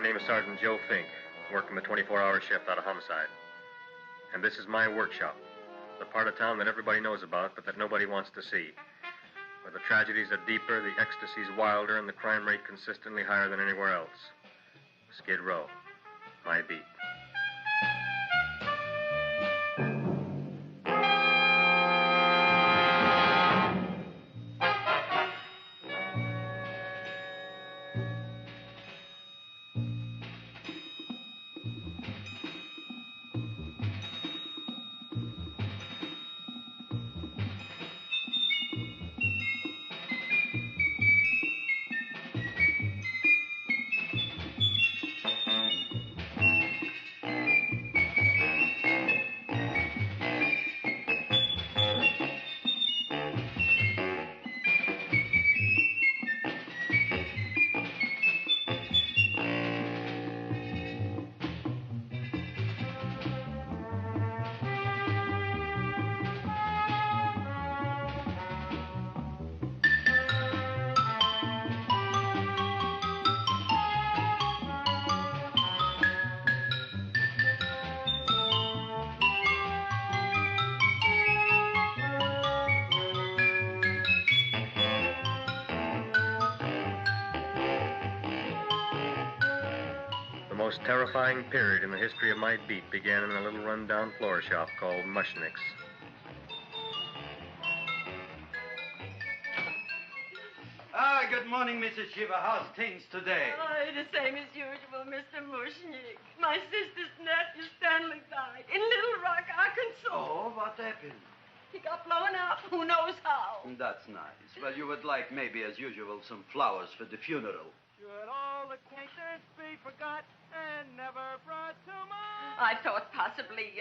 My name is Sergeant Joe Fink, working the 24-hour shift out of homicide. And this is my workshop, the part of town that everybody knows about, but that nobody wants to see. Where the tragedies are deeper, the ecstasy's wilder, and the crime rate consistently higher than anywhere else. Skid Row, my beat. The most terrifying period in the history of my beat began in a little rundown floor shop called Mushnick's. Good morning, Mrs. Shiva. How's things today? Oh, the same as usual, Mr. Mushnick. My sister's nephew, Stanley, died in Little Rock, Arkansas. Oh, what happened? He got blown up. Who knows how? That's nice. Well, you would like, maybe as usual, some flowers for the funeral. Should all acquaintance be forgot and never brought to mind? I thought possibly,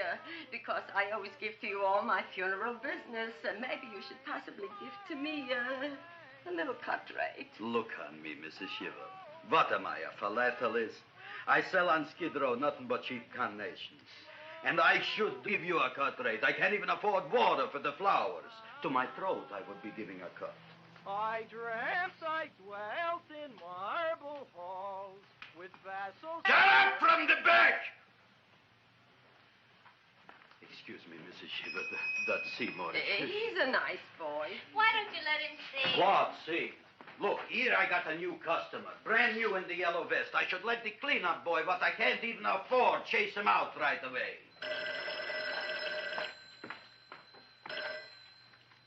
because I always give to you all my funeral business, maybe you should possibly give to me a little cut rate. Look on me, Mrs. Shiva. What am I, a philatelist? I sell on Skid Row nothing but cheap carnations. And I should give you a cut rate. I can't even afford water for the flowers. To my throat, I would be giving a cut. I dreamt I dwelt in marble halls with vassals... Get up from the back! Excuse me, Mrs. Shiva, that's Seymour. He's a nice boy. Why don't you let him see? What, see? Look, here I got a new customer, brand new in the yellow vest. I should let the cleanup boy, what I can't even afford, chase him out right away.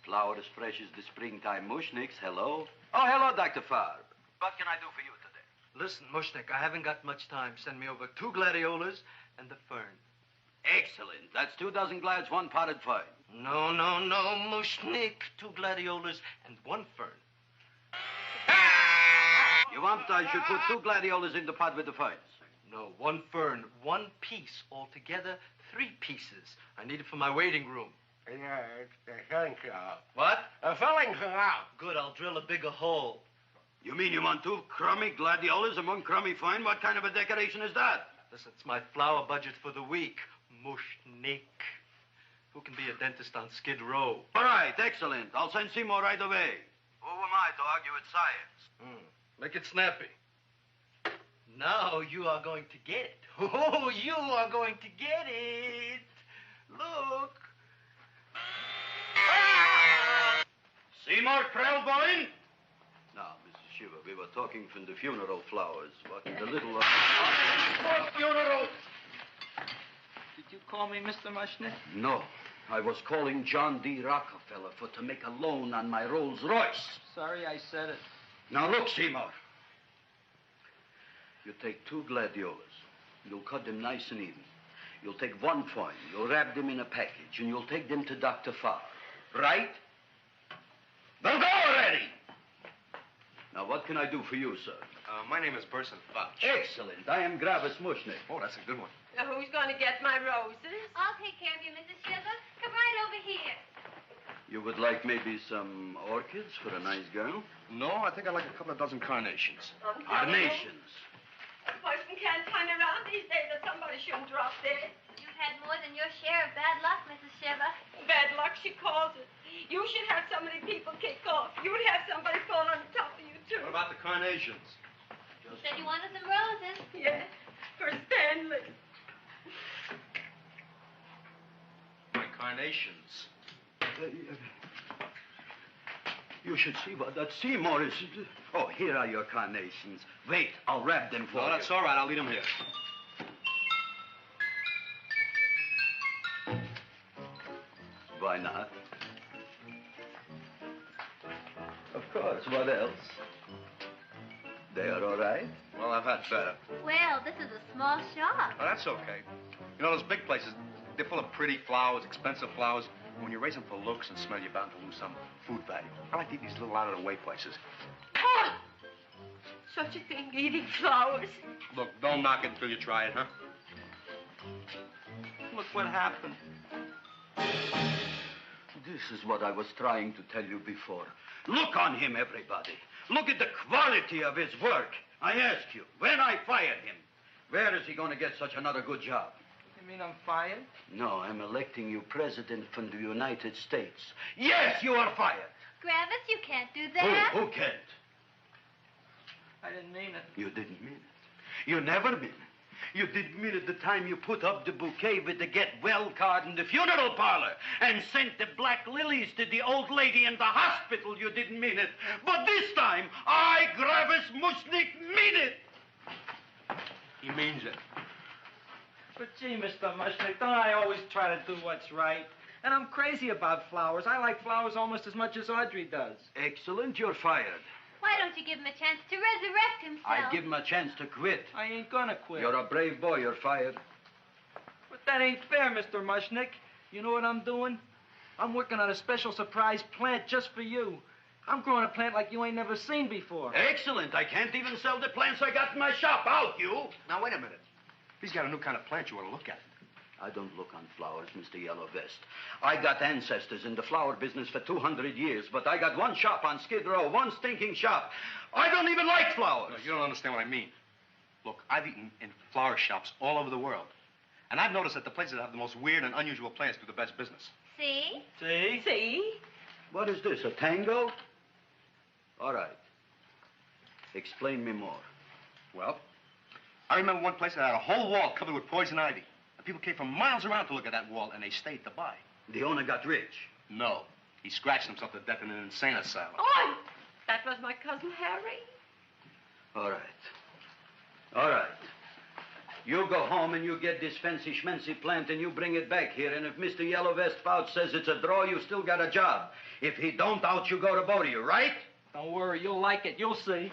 Flower as fresh as the springtime Mushnicks, hello? Oh, hello, Dr. Farb. What can I do for you today? Listen, Mushnick, I haven't got much time. Send me over 2 gladiolas and the fern. Excellent. That's 2 dozen glads, 1 potted fern. No, Mushnick. 2 gladiolas and 1 fern. You want I should put 2 gladiolas in the pot with the ferns? No, 1 fern, 1 piece. Altogether, 3 pieces. I need it for my waiting room. Yeah, it's the filling out. What? The filling's out. Good, I'll drill a bigger hole. You mean you want 2 crummy gladiolas and 1 crummy fern? What kind of a decoration is that? Listen, it's my flower budget for the week. Mushnick. Who can be a dentist on Skid Row? All right, excellent. I'll send Seymour right away. Who am I to argue with science? Make it snappy. Now you are going to get it. Oh, you are going to get it. Look. Seymour Krellboyne? Now, Mrs. Shiva, we were talking from the funeral flowers. What in the little... funeral! Did you call me Mr. Mushnick? No. I was calling John D. Rockefeller to make a loan on my Rolls Royce. Sorry I said it. Now, look, Seymour. You take 2 gladiolas. You'll cut them nice and even. You'll take 1 fern. You'll wrap them in a package, and you'll take them to Dr. Farr. Right? Now go already! Now, what can I do for you, sir? My name is Burson Fudge. Excellent. I am Gravis Mushnick. Oh, that's a good one. Who's going to get my roses? I'll take care of you, Mrs. Shiva. Come right over here. You would like maybe some orchids for a nice girl? No, I think I'd like a couple of dozen carnations. Carnations. A person can't turn around these days that somebody shouldn't drop dead. You've had more than your share of bad luck, Mrs. Shiva. Bad luck, she calls it. You should have so many people kick off. You'd have somebody fall on top of you, too. What about the carnations? Said you wanted some roses. Yes, for Stanley. My carnations. You should see what that Seymour is. Oh, here are your carnations. Wait, I'll wrap them for you. No, that's all right. I'll leave them here. Why not? Of course, what else? They are all right? Well, I've had better. Well, this is a small shop. Oh, that's okay. You know, those big places, they're full of pretty flowers, expensive flowers. When you raise them for looks and smell, you're bound to lose some food value. I like to eat these little out-of-the-way places. Oh! Such a thing, eating flowers. Look, don't knock it until you try it, huh? Look what happened. This is what I was trying to tell you before. Look on him, everybody. Look at the quality of his work. I ask you, when I fired him, where is he going to get such another good job? You mean I'm fired? No, I'm electing you president from the United States. Yes, you are fired. Gravis, you can't do that. Who can't? I didn't mean it. You didn't mean it. You never mean it. You didn't mean it the time you put up the bouquet with the get well card in the funeral parlor and sent the black lilies to the old lady in the hospital. You didn't mean it. But this time, I, Gravis Mushnik, mean it. He means it. But gee, Mr. Mushnick, don't I always try to do what's right? And I'm crazy about flowers. I like flowers almost as much as Audrey does. Excellent, you're fired. Why don't you give him a chance to resurrect himself? I give him a chance to quit. I ain't gonna quit. You're a brave boy, you're fired. But that ain't fair, Mr. Mushnick. You know what I'm doing? I'm working on a special surprise plant just for you. I'm growing a plant like you ain't never seen before. Excellent. I can't even sell the plants I got in my shop. Out, you. Now, wait a minute. He's got a new kind of plant you ought to look at. I don't look on flowers, Mr. Yellow Vest. I got ancestors in the flower business for 200 years, but I got one shop on Skid Row, one stinking shop. I don't even like flowers. No, you don't understand what I mean. Look, I've eaten in flower shops all over the world. And I've noticed that the places that have the most weird and unusual plants do the best business. See? See? See? What is this, a tango? All right. Explain me more. Well, I remember one place that had a whole wall covered with poison ivy. And people came from miles around to look at that wall, and they stayed to buy. The owner got rich. No. He scratched himself to death in an insane asylum. Oh, that was my cousin Harry. All right. All right. You go home and you get this fancy schmancy plant and you bring it back here. And if Mr. Yellow Vest Fouch says it's a draw, you still got a job. If he don't, out you go to both of you, right? Don't worry, you'll like it. You'll see.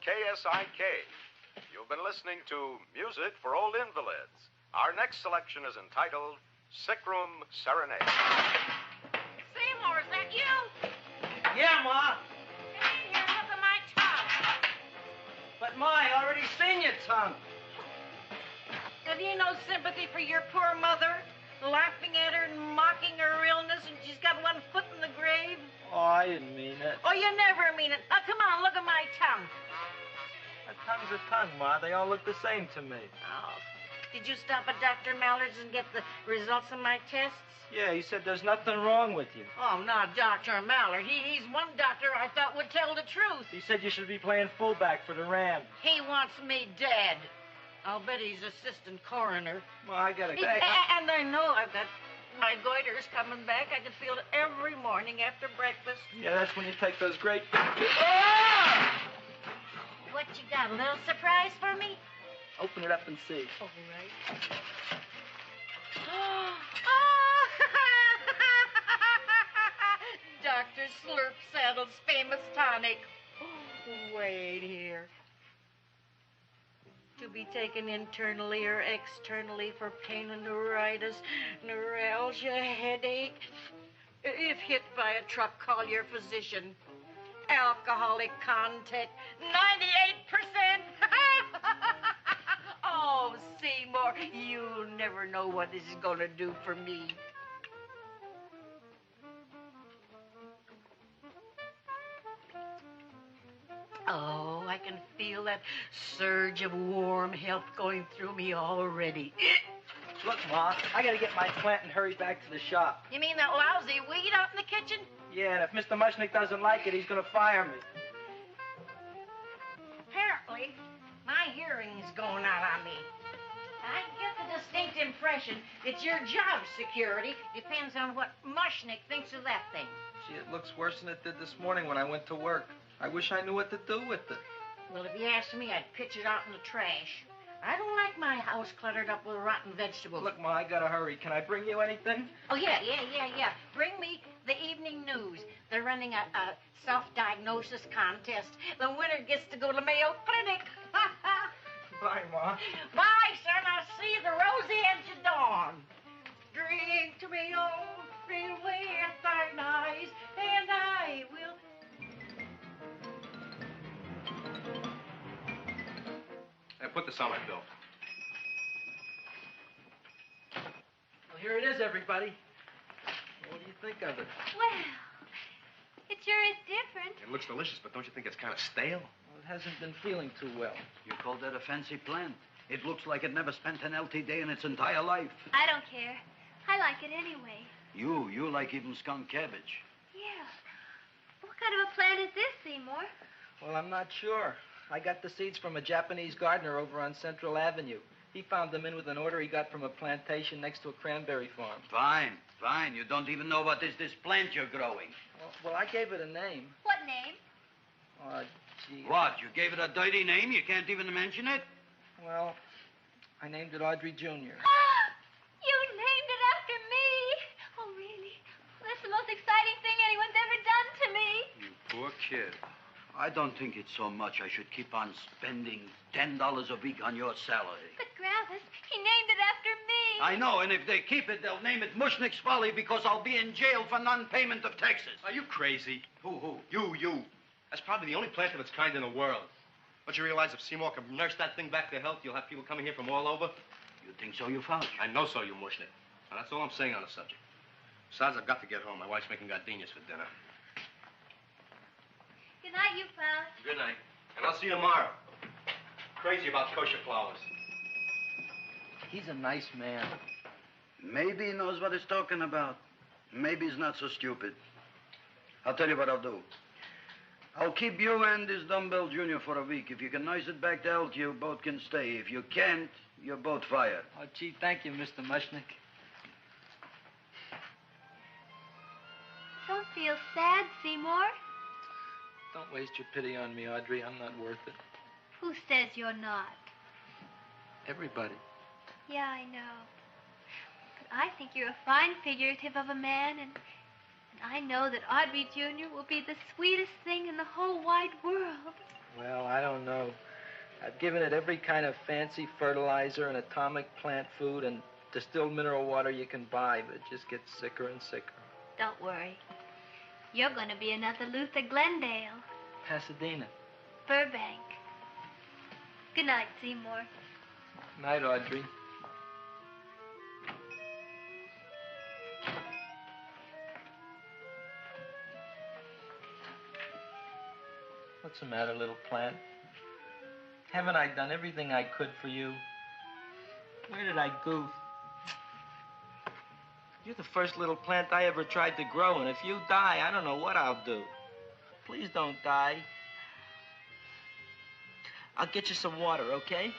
KSIK. You've been listening to Music for Old Invalids. Our next selection is entitled Sick Room Serenade. Seymour, is that you? Yeah, Ma. Come in here and look at my tongue. But, Ma, I already seen your tongue. Have you no sympathy for your poor mother? Laughing at her and mocking her illness, and she's got one foot in the grave? Oh, I didn't mean it. Oh, you never mean it. Now, come on, look at my tongue. A tongue's a tongue, Ma. They all look the same to me. Oh, did you stop at Dr. Mallard's and get the results of my tests? Yeah, he said there's nothing wrong with you. Oh, not Dr. Mallard. He's one doctor I thought would tell the truth. He said you should be playing fullback for the Rams. He wants me dead. I'll bet he's assistant coroner. Well, I gotta go. And I know I've got my goiter's coming back. I can feel it every morning after breakfast. Yeah, that's when you take those great... What you got, a little surprise for me? Open it up and see. All right. Dr. Slurp Saddle's famous tonic. Wait here. To be taken internally or externally for pain and neuritis, neuralgia, headache. If hit by a truck, call your physician. Alcoholic content, 98%. Oh, Seymour, you'll never know what this is going to do for me. Oh, I can feel that surge of warm health going through me already. Look, Ma, I gotta get my plant and hurry back to the shop. You mean that lousy weed out in the kitchen? Yeah, and if Mr. Mushnick doesn't like it, he's gonna fire me. Apparently, my hearing's going out on me. I get the distinct impression that your job security depends on what Mushnick thinks of that thing. Gee, it looks worse than it did this morning when I went to work. I wish I knew what to do with it. Well, if you asked me, I'd pitch it out in the trash. I don't like my house cluttered up with rotten vegetables. Look, Ma, I gotta hurry. Can I bring you anything? Oh, yeah. Bring me the evening news. They're running a self-diagnosis contest. The winner gets to go to Mayo Clinic. Bye, Ma. Bye, son. I'll see you the rosy edge of dawn. Drink to me, oh, drink with thine eyes, and I will... Hey, put this on my bill. Well, here it is, everybody. What do you think of it? Well, it sure is different. It looks delicious, but don't you think it's kind of stale? Well, it hasn't been feeling too well. You call that a fancy plant? It looks like it never spent an LT day in its entire life. I don't care. I like it anyway. You like even skunk cabbage. Yeah. What kind of a plant is this, Seymour? Well, I'm not sure. I got the seeds from a Japanese gardener over on Central Avenue. He found them in with an order he got from a plantation next to a cranberry farm. Fine. You don't even know what is this plant you're growing. Well, I gave it a name. What name? Gee. What? You gave it a dirty name? You can't even mention it? Well, I named it Audrey Jr. You named it after me. Oh, really? That's the most exciting thing anyone's ever done to me. You poor kid. I don't think it's so much I should keep on spending $10 a week on your salary. But, Gravis, he named it after me. I know, and if they keep it, they'll name it Mushnick's Folly because I'll be in jail for non-payment of taxes. Are you crazy? Who? You. That's probably the only plant of its kind in the world. Don't you realize if Seymour can nurse that thing back to health, you'll have people coming here from all over? You think so, you found? I know so, you Mushnick. Now, that's all I'm saying on the subject. Besides, I've got to get home. My wife's making gardenias for dinner. Good night, you pal. Good night. And I'll see you tomorrow. Crazy about kosher flowers. He's a nice man. Maybe he knows what he's talking about. Maybe he's not so stupid. I'll tell you what I'll do. I'll keep you and this dumbbell junior for a week. If you can nurse it back to health, you both can stay. If you can't, you're both fired. Oh, gee, thank you, Mr. Mushnick. Don't feel sad, Seymour. Don't waste your pity on me, Audrey. I'm not worth it. Who says you're not? Everybody. Yeah, I know. But I think you're a fine figurative of a man, and I know that Audrey Jr. will be the sweetest thing in the whole wide world. Well, I don't know. I've given it every kind of fancy fertilizer and atomic plant food and distilled mineral water you can buy, but it just gets sicker and sicker. Don't worry. You're going to be another Luther Glendale. Pasadena. Burbank. Good night, Seymour. Night, Audrey. What's the matter, little plant? Haven't I done everything I could for you? Where did I goof? You're the first little plant I ever tried to grow, and if you die, I don't know what I'll do. Please don't die. I'll get you some water, okay?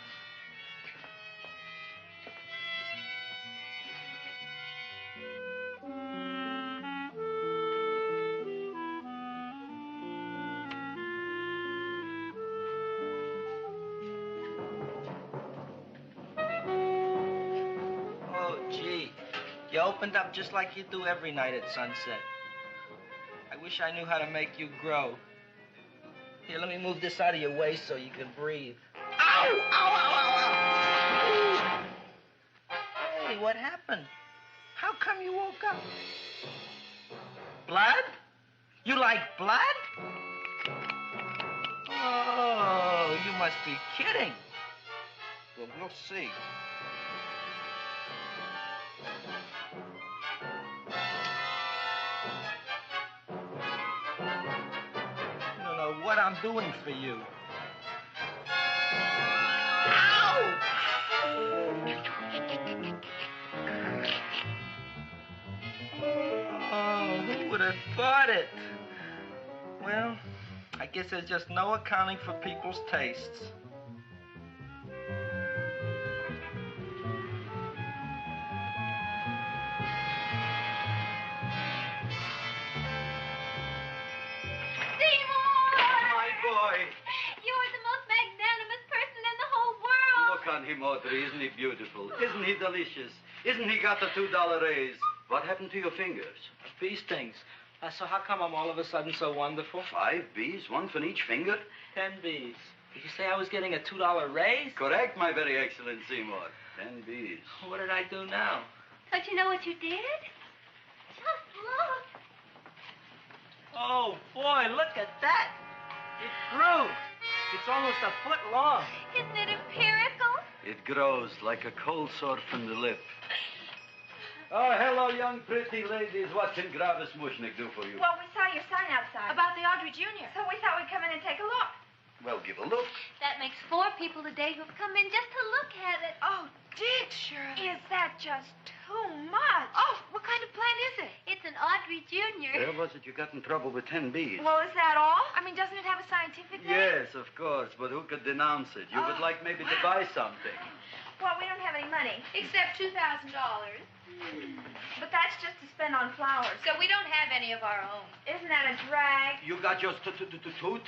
You opened up just like you do every night at sunset. I wish I knew how to make you grow. Here, let me move this out of your way so you can breathe. Ow! Ow, ow, ow, ow! Hey, what happened? How come you woke up? Blood? You like blood? Oh, you must be kidding. Well, we'll see. what I'm doing for you. Oh, who would have thought it? Well, I guess there's just no accounting for people's tastes. On him, Audrey. Isn't he beautiful? Isn't he delicious? Isn't he got the $2 raise? What happened to your fingers? Bee stings. So how come I'm all of a sudden so wonderful? 5 bees, one for each finger? 10 bees. Did you say I was getting a $2 raise? Correct, my very excellent Seymour. 10 bees. What did I do now? Don't you know what you did? Just look. Oh, boy, look at that. It grew. It's almost a foot long. Isn't it empirical? It grows like a cold sore from the lip. Oh, hello, young pretty ladies. What can Gravis Mushnik do for you? Well, we saw your sign outside. About the Audrey Jr. So we thought we'd come in and take a look. Well, give a look. That makes 4 people today who've come in just to look at it. Oh, Dick, Shirley. Is that just too much? Oh, what kind of plant is it? It's an Audrey Jr. Where was it you got in trouble with 10 bees? Well, is that all? I mean, doesn't it have a scientific name? Yes, of course, but who could denounce it? You would like maybe to buy something. Well, we don't have any money. Except $2,000. But that's just to spend on flowers. So we don't have any of our own. Isn't that a drag? You got just $2,000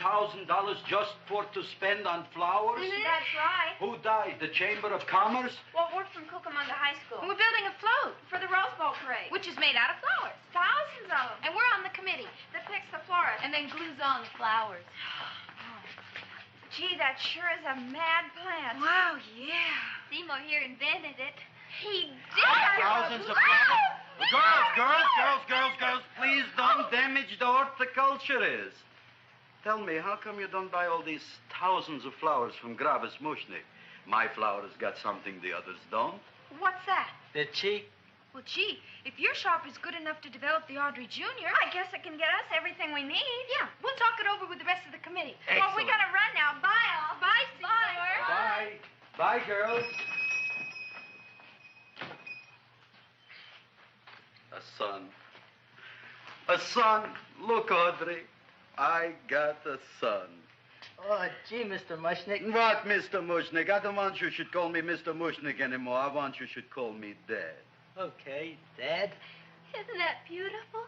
just to spend on flowers? Mm-hmm. That's right. Who died? The Chamber of Commerce? Well, we're from Cucamonga High School. We're building a float for the Rose Bowl parade. Which is made out of flowers. Thousands of them. And we're on the committee that picks the florist. And then glues on the flowers. Gee, that sure is a mad plant. Wow, yeah. Seymour here invented it. He did. Thousands of flowers. Girls, please don't damage the horticulturist. Tell me, how come you don't buy all these thousands of flowers from Gravis Mushnik? My flowers got something the others don't. What's that? They're cheap. Well, gee, if your shop is good enough to develop the Audrey Jr., I guess it can get us everything we need. Yeah, we'll talk it over with the rest of the committee. Excellent. Well, we gotta run now. Bye, all. Bye, Seymour. Bye. Bye, girls. A son. A son. Look, Audrey. I got a son. Oh, gee, Mr. Mushnik. What, Mr. Mushnik? I don't want you should call me Mr. Mushnik anymore. I want you should call me Dad. Okay, Dad. Isn't that beautiful?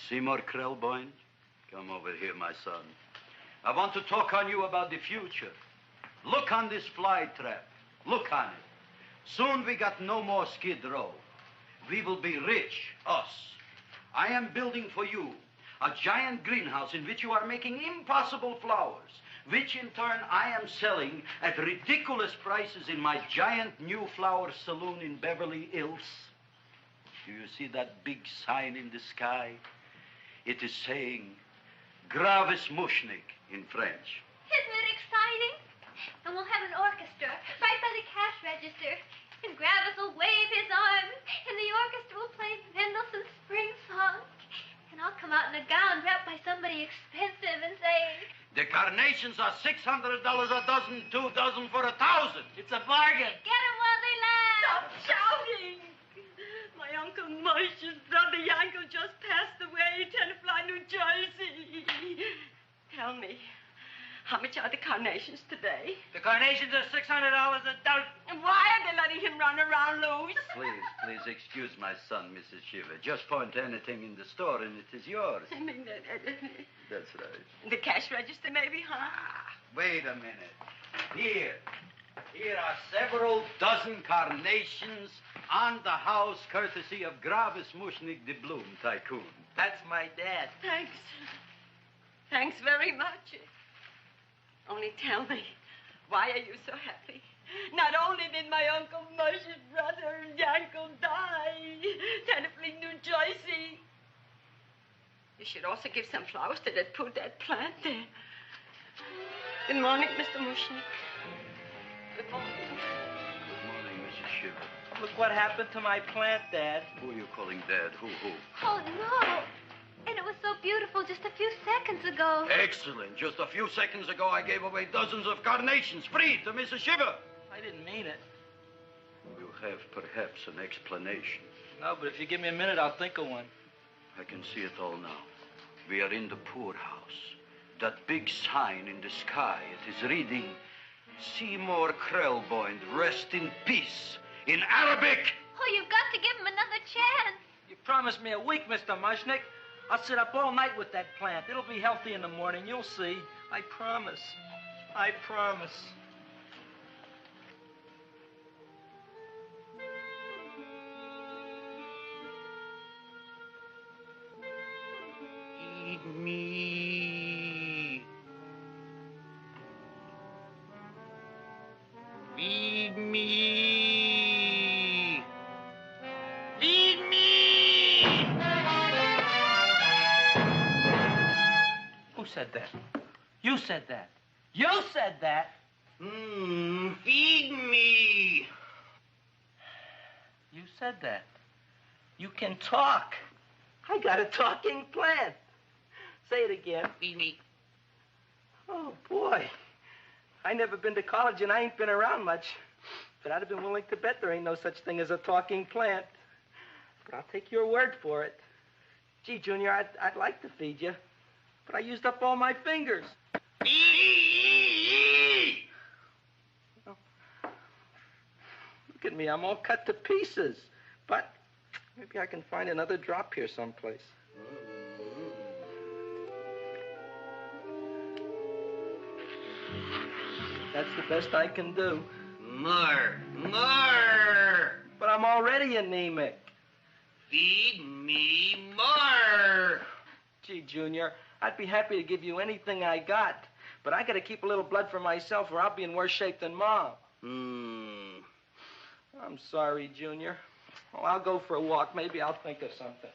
Seymour Krelboin, come over here, my son. I want to talk on you about the future. Look on this fly trap. Look on it. Soon we got no more Skid Row. We will be rich, us. I am building for you a giant greenhouse in which you are making impossible flowers, which in turn I am selling at ridiculous prices in my giant new flower saloon in Beverly Hills. Do you see that big sign in the sky? It is saying Gravis Mushnik in French. Isn't it exciting? And we'll have an orchestra right by the cash register. And Gravis will wave his arms, and the orchestra will play Mendelssohn's Spring Song. And I'll come out in a gown wrapped by somebody expensive and say, The carnations are $600 a dozen, 2 dozen for $1,000. It's a bargain. get 'em while they last. Stop shouting! My Uncle Moshe's brother Yankel just passed away, Tenafly, New Jersey. Tell me, how much are the carnations today? The carnations are $600 a dozen. And why are they letting him run around loose? Please excuse my son, Mrs. Shiver. Just point to anything in the store and it is yours. I mean, That's right. the cash register maybe, huh? Wait a minute. Here are several dozen carnations on the house courtesy of Gravis Mushnik, the Bloom Tycoon. That's my dad. Thanks. Thanks very much. Only tell me, why are you so happy? Not only did my Uncle Moshe's brother Yankel die, Tenafly, New Jersey, you should also give some flowers to that poor dead plant there. Good morning, Mr. Mushnik. Good morning. Good morning, Mrs. Shiver. Look what happened to my plant, Dad. Who are you calling Dad? Who? Oh, no. And it was so beautiful just a few seconds ago. Excellent. Just a few seconds ago, I gave away dozens of carnations free to Mrs. Shiver. I didn't mean it. You have perhaps an explanation. No, but if you give me a minute, I'll think of one. I can see it all now. We are in the poorhouse. That big sign in the sky, it is reading, Seymour Krelboyne, rest in peace, in Arabic. Oh, you've got to give him another chance. You promised me a week, Mr. Mushnick. I'll sit up all night with that plant. It'll be healthy in the morning. You'll see. I promise. I promise. Feed me. Feed me. Feed me. Who said that? You said that. You said that. Feed me. You said that. You can talk. I got a talking plant. Say it again. Feed me. Oh, boy. I never been to college and I ain't been around much. But I'd have been willing to bet there ain't no such thing as a talking plant. But I'll take your word for it. Gee, Junior, I'd like to feed you. But I used up all my fingers. Oh. Look at me. I'm all cut to pieces. But maybe I can find another drop here someplace. That's the best I can do. More. But I'm already anemic. Feed me more. Gee, Junior, I'd be happy to give you anything I got. But I gotta keep a little blood for myself or I'll be in worse shape than Mom. I'm sorry, Junior. Well, I'll go for a walk. Maybe I'll think of something.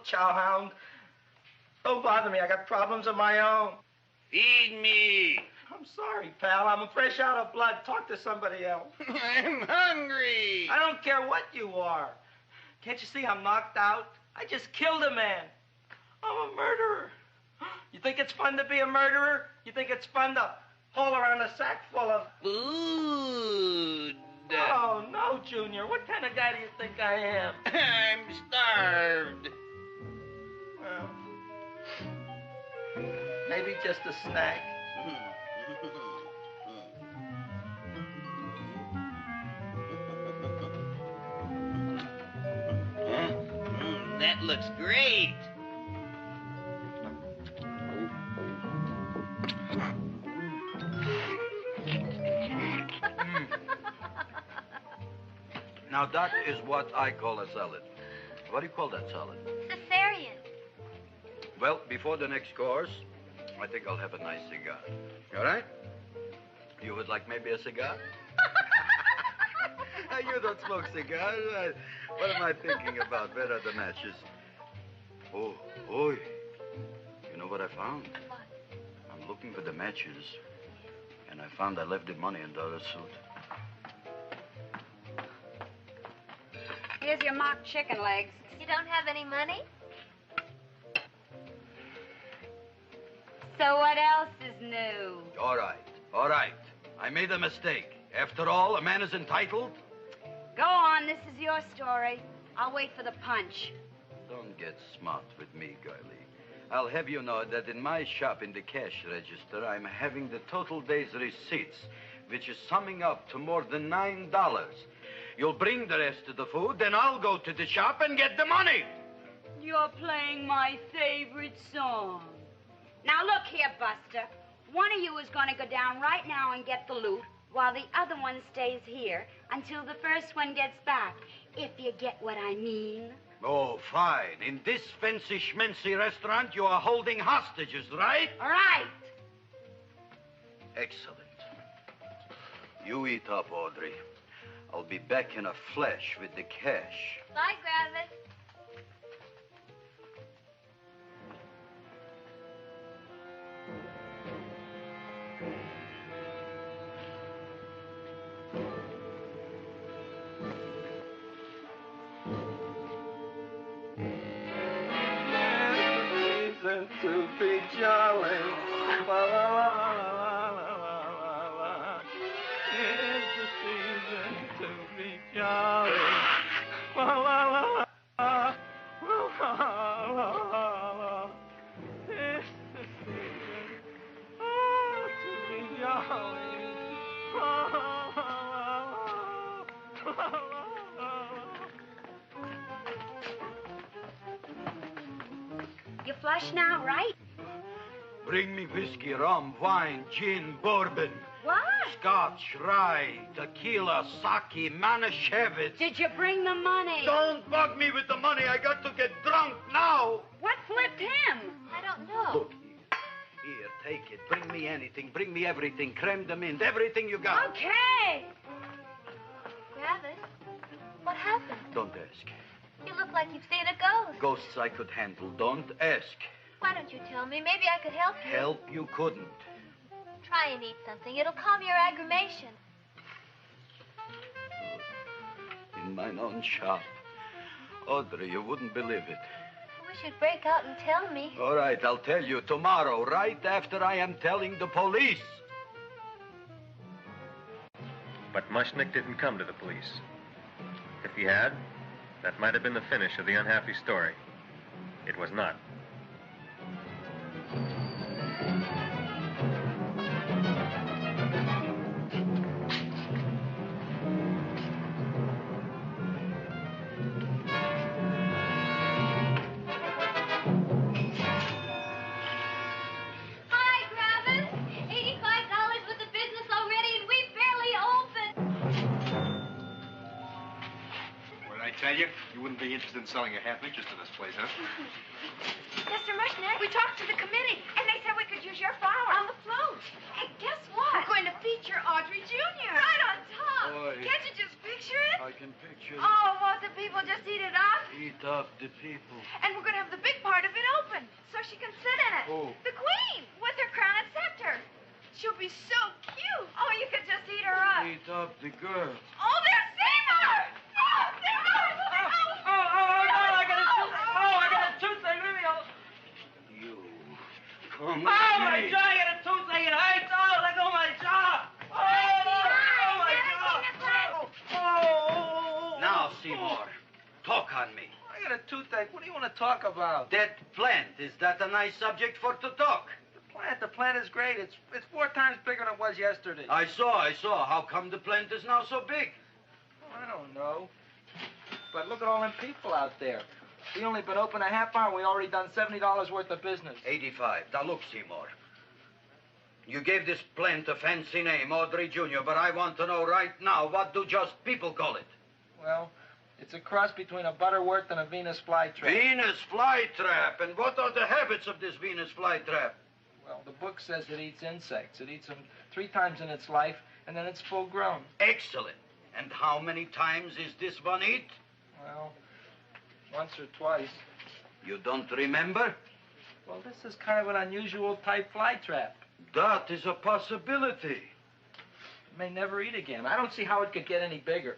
chowhound. Don't bother me. I got problems of my own. Feed me. I'm sorry, pal. I'm fresh out of blood. Talk to somebody else. I'm hungry. I don't care what you are. Can't you see I'm knocked out? I just killed a man. I'm a murderer. You think it's fun to be a murderer? You think it's fun to haul around a sack full of... Food. Oh, no, Junior. What kind of guy do you think I am? I'm starved. Well, maybe just a snack. That looks great. Now, that is what I call a salad. What do you call that salad? Caesarean. Well, before the next course, I think I'll have a nice cigar. All right? You would like maybe a cigar? You don't smoke cigars. What am I thinking about? Where are the matches? Oh, oi. You know what I found? What? I'm looking for the matches. And I found I left the money in the other suit. Here's your mock chicken legs. You don't have any money? So what else is new? All right. I made a mistake. After all, a man is entitled. Go on, this is your story. I'll wait for the punch. Don't get smart with me, girlie. I'll have you know that in my shop in the cash register, I'm having the total day's receipts, which is summing up to more than $9. You'll bring the rest of the food, then I'll go to the shop and get the money. You're playing my favorite song. Now look here, Buster. One of you is going to go down right now and get the loot, while the other one stays here until the first one gets back, if you get what I mean. Oh, fine. In this fancy schmancy restaurant, you are holding hostages, right? Right. Excellent. You eat up, Audrey. I'll be back in a flash with the cash. Bye, Gravis. To be jolly. La, la, la, la, la, la, la. It's the season to be jolly. La, la, la, la, la, la, la, la. It's the season to be jolly. La, la, la, la, la, la. You flush now, right? Bring me whiskey, rum, wine, gin, bourbon. What? Scotch, rye, tequila, sake, Manischewitz. Did you bring the money? Don't bug me with the money. I got to get drunk now. What flipped him? I don't know. Look here. Here, take it. Bring me anything. Bring me everything. Creme de menthe. Everything you got. Okay. Gravis, what happened? Don't ask. You look like you've seen a ghost. Ghosts I could handle. Don't ask. Why don't you tell me? Maybe I could help you. Help you couldn't. Try and eat something. It'll calm your aggravation. In mine own shop. Audrey, you wouldn't believe it. I wish you'd break out and tell me. All right, I'll tell you tomorrow, right after I am telling the police. But Mushnick didn't come to the police. If he had, that might have been the finish of the unhappy story. It was not. Hi, Gravis. $85 worth of business already, and we barely opened. What did I tell you? You wouldn't be interested in selling a half interest in this place, huh? Mr. Mushnick, we talked to the committee, and they said we could use your flower. On the float. Hey, guess what? We're going to feature Audrey Jr. Right on top. Boy. Can't you just picture it? I can picture it. Oh, won't the people just eat it up? Eat up the people. And we're going to have the big part of it open, so she can sit in it. Who? The queen, with her crown and scepter. She'll be so cute. Oh, you could just eat her up. Eat up the girl. Oh, there's Seymour! Oh, Seymour! I got a toothache. Leave me alone. You come Oh, with my me. jaw, I got a toothache. It hurts. Oh, let go of my jaw. Oh, my jaw. Oh. Now, Seymour, talk on me. I got a toothache. What do you want to talk about? That plant, is that a nice subject for to talk? The plant is great. It's 4 times bigger than it was yesterday. I saw. How come the plant is now so big? I don't know. But look at all them people out there. We only been open a half hour. We already done $70 worth of business. 85. Now, look, Seymour. You gave this plant a fancy name, Audrey Jr., but I want to know right now, what do just people call it? Well, it's a cross between a Butterworth and a Venus flytrap. Venus flytrap. And what are the habits of this Venus flytrap? Well, the book says it eats insects. It eats them 3 times in its life, and then it's full grown. Excellent. And how many times is this one eat? Well, once or twice. You don't remember? Well, this is kind of an unusual type flytrap. That is a possibility. It may never eat again. I don't see how it could get any bigger.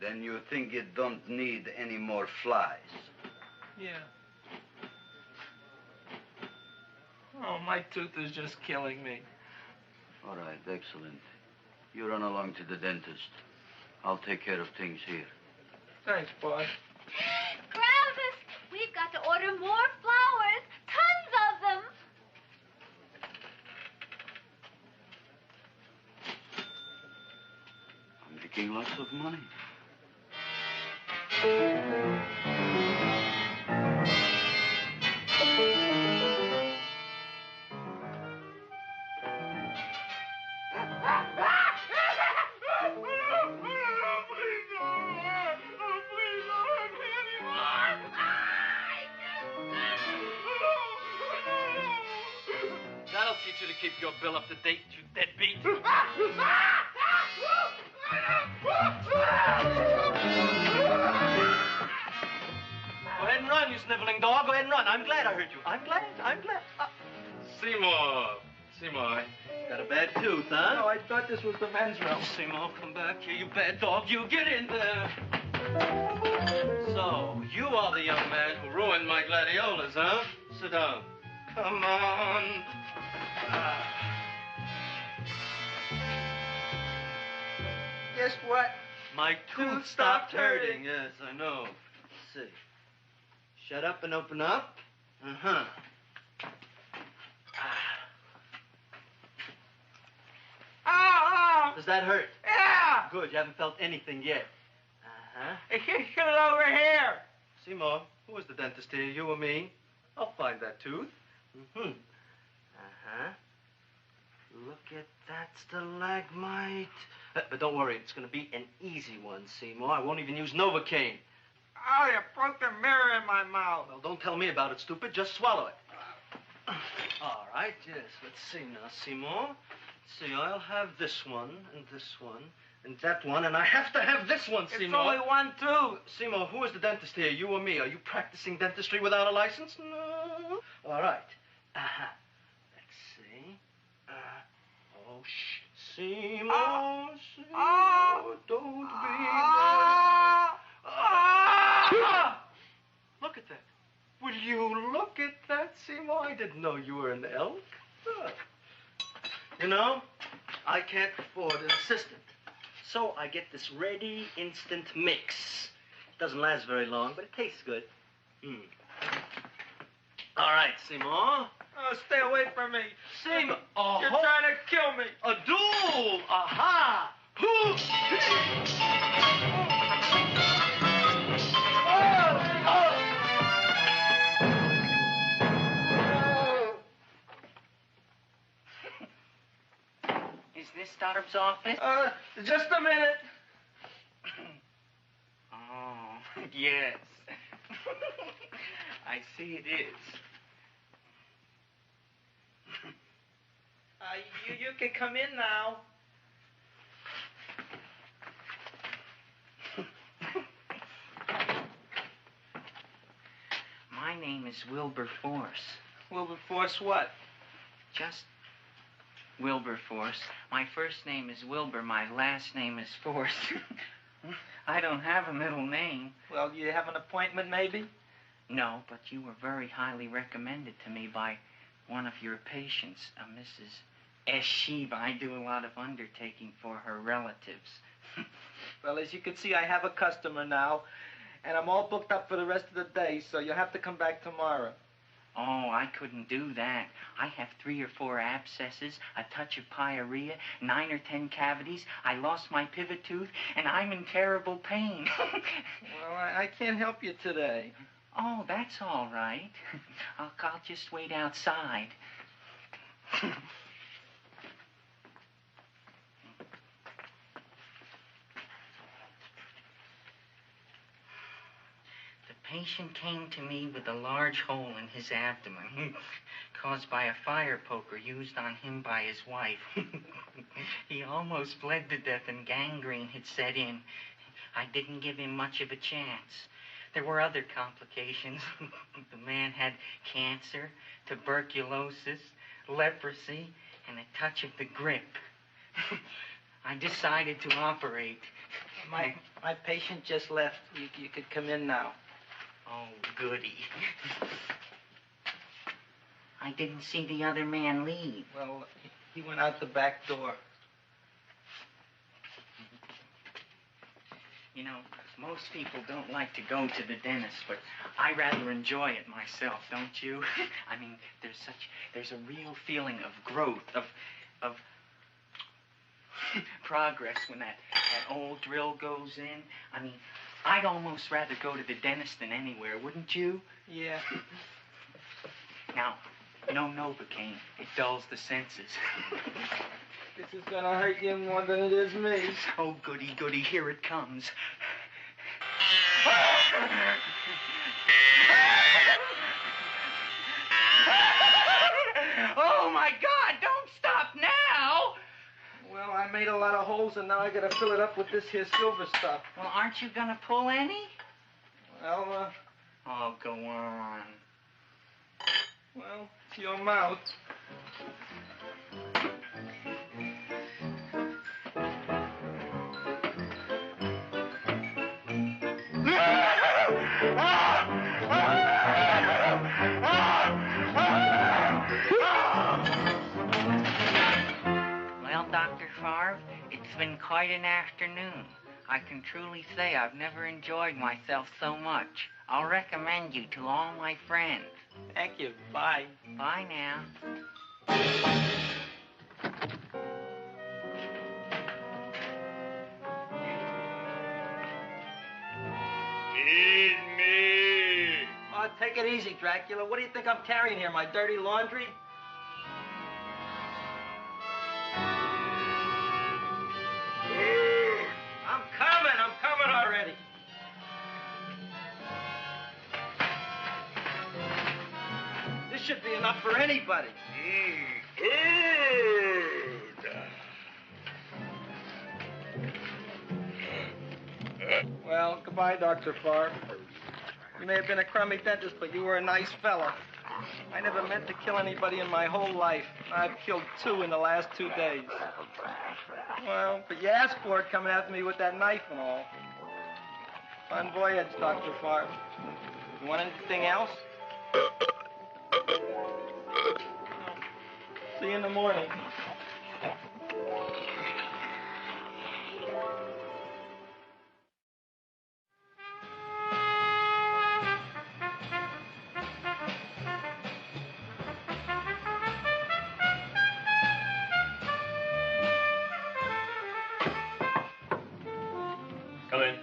Then you think it don't need any more flies? Yeah. Oh, my tooth is just killing me. All right, excellent. You run along to the dentist. I'll take care of things here. Thanks, boy. Gravis, we've got to order more flowers. Tons of them. I'm making lots of money. That'll teach you to keep your bill up to date, you deadbeat. Go ahead and run, you sniveling dog. Go ahead and run. I'm glad I heard you. I'm glad. Seymour, got a bad tooth, huh? No, I thought this was the men's room. Seymour, come back here, you bad dog. You get in there. So, you are the young man who ruined my gladiolas, huh? Sit down. Come on. Guess what? My tooth stopped hurting. Yes, I know. Let's see. Shut up and open up. Uh-huh. Oh! Does that hurt? Yeah! Good, you haven't felt anything yet. Uh-huh. Get it over here. Seymour, who is the dentist here, you or me? I'll find that tooth. Mm-hmm. Uh-huh. Look at that stalagmite. But don't worry, it's going to be an easy one, Seymour. I won't even use Novocaine. Oh, you broke the mirror in my mouth. Well, don't tell me about it, stupid. Just swallow it. All right, yes. Let's see now, Seymour. Let's see, I'll have this one, and that one, and I have to have this one, Seymour. It's only one tooth. Seymour, who is the dentist here, you or me? Are you practicing dentistry without a license? No. All right. Uh-huh. Let's see. Oh, shh. Seymour, Seymour, don't be bad. Look at that. Will you look at that, Seymour? I didn't know you were an elk. You know, I can't afford an assistant. So I get this ready instant mix. Doesn't last very long, but it tastes good. All right, Seymour. Oh, stay away from me. Seymour. You're trying to kill me. A duel. Aha. Is this Starv's office? Just a minute. Oh, yes. I see it is. You can come in now. My name is Wilberforce. Wilberforce what? Just Wilberforce. My first name is Wilbur. My last name is Force. I don't have a middle name. Well, you have an appointment, maybe? No, but you were very highly recommended to me by one of your patients, Mrs. S. Sheeva. I do a lot of undertaking for her relatives. Well, as you can see, I have a customer now, and I'm all booked up for the rest of the day, so you'll have to come back tomorrow. Oh, I couldn't do that. I have 3 or 4 abscesses, a touch of pyorrhea, 9 or 10 cavities. I lost my pivot tooth, and I'm in terrible pain. Well, I can't help you today. Oh, that's all right. I'll just wait outside. The patient came to me with a large hole in his abdomen caused by a fire poker used on him by his wife. He almost bled to death and gangrene had set in. I didn't give him much of a chance. There were other complications. The man had cancer, tuberculosis, leprosy, and a touch of the grip. I decided to operate. My patient just left. You could come in now. Oh, goody. I didn't see the other man leave. Well, he went out the back door. You know, most people don't like to go to the dentist, but I rather enjoy it myself, don't you? I mean, there's a real feeling of growth, of progress when that old drill goes in. I mean, I'd almost rather go to the dentist than anywhere, wouldn't you? Yeah. Now, no Novocaine. It dulls the senses. This is gonna hurt you more than it is me. Oh, goody, goody, here it comes. Oh, my God, don't stop now! Well, I made a lot of holes, and now I gotta fill it up with this here silver stuff. Well, aren't you gonna pull any? Well, Oh, go on. Well, it's your mouth. Well, Dr. Favre, it's been quite an afternoon. I can truly say I've never enjoyed myself so much. I'll recommend you to all my friends. Thank you. Bye. Bye now. Feed me. Oh, take it easy, Dracula. What do you think I'm carrying here, my dirty laundry? I'm coming already. This should be enough for anybody. Well, goodbye, Dr. Favre. You may have been a crummy dentist, but you were a nice fella. I never meant to kill anybody in my whole life. I've killed 2 in the last 2 days. Well, but you asked for it coming after me with that knife and all. Fun voyage, Dr. Favre. You want anything else? See you in the morning. Come in.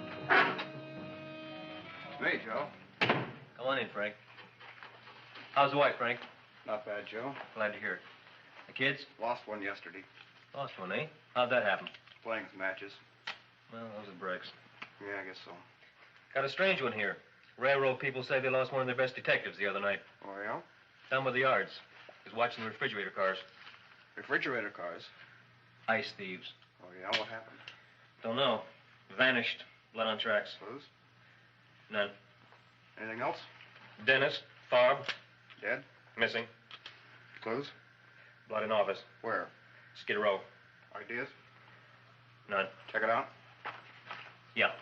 Hey, Joe. Come on in, Frank. How's the wife, Frank? Not bad, Joe. Glad to hear it. The kids? Lost one yesterday. Lost one, eh? How'd that happen? Playing some matches. Well, those are breaks. Yeah, I guess so. Got a strange one here. Railroad people say they lost one of their best detectives the other night. Oh, yeah? Down by the yards. He was watching the refrigerator cars. Refrigerator cars? Ice thieves. Oh, yeah? What happened? Don't know. Vanished. Blood on tracks. Clues? None. Anything else? Dennis. Farb. Dead? Missing. Clues? Blood in office. Where? Skid Row. Ideas? None. Check it out. Yeah.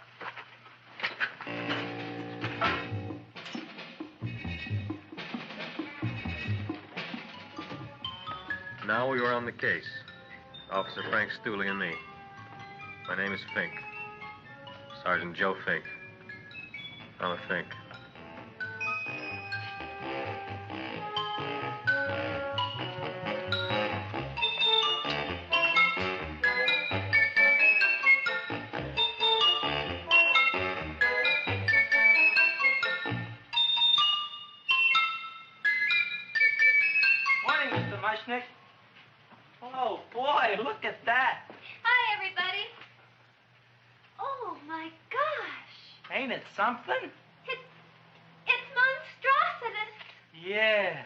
Now we are on the case. Officer Frank Stooley and me. My name is Fink. Sergeant Joe Fink. I'm a Fink. Morning, Mr. Mushnick. Oh, boy, look at that. Hi, everybody. Oh, my gosh. Ain't it something? It's monstrositous. Yeah.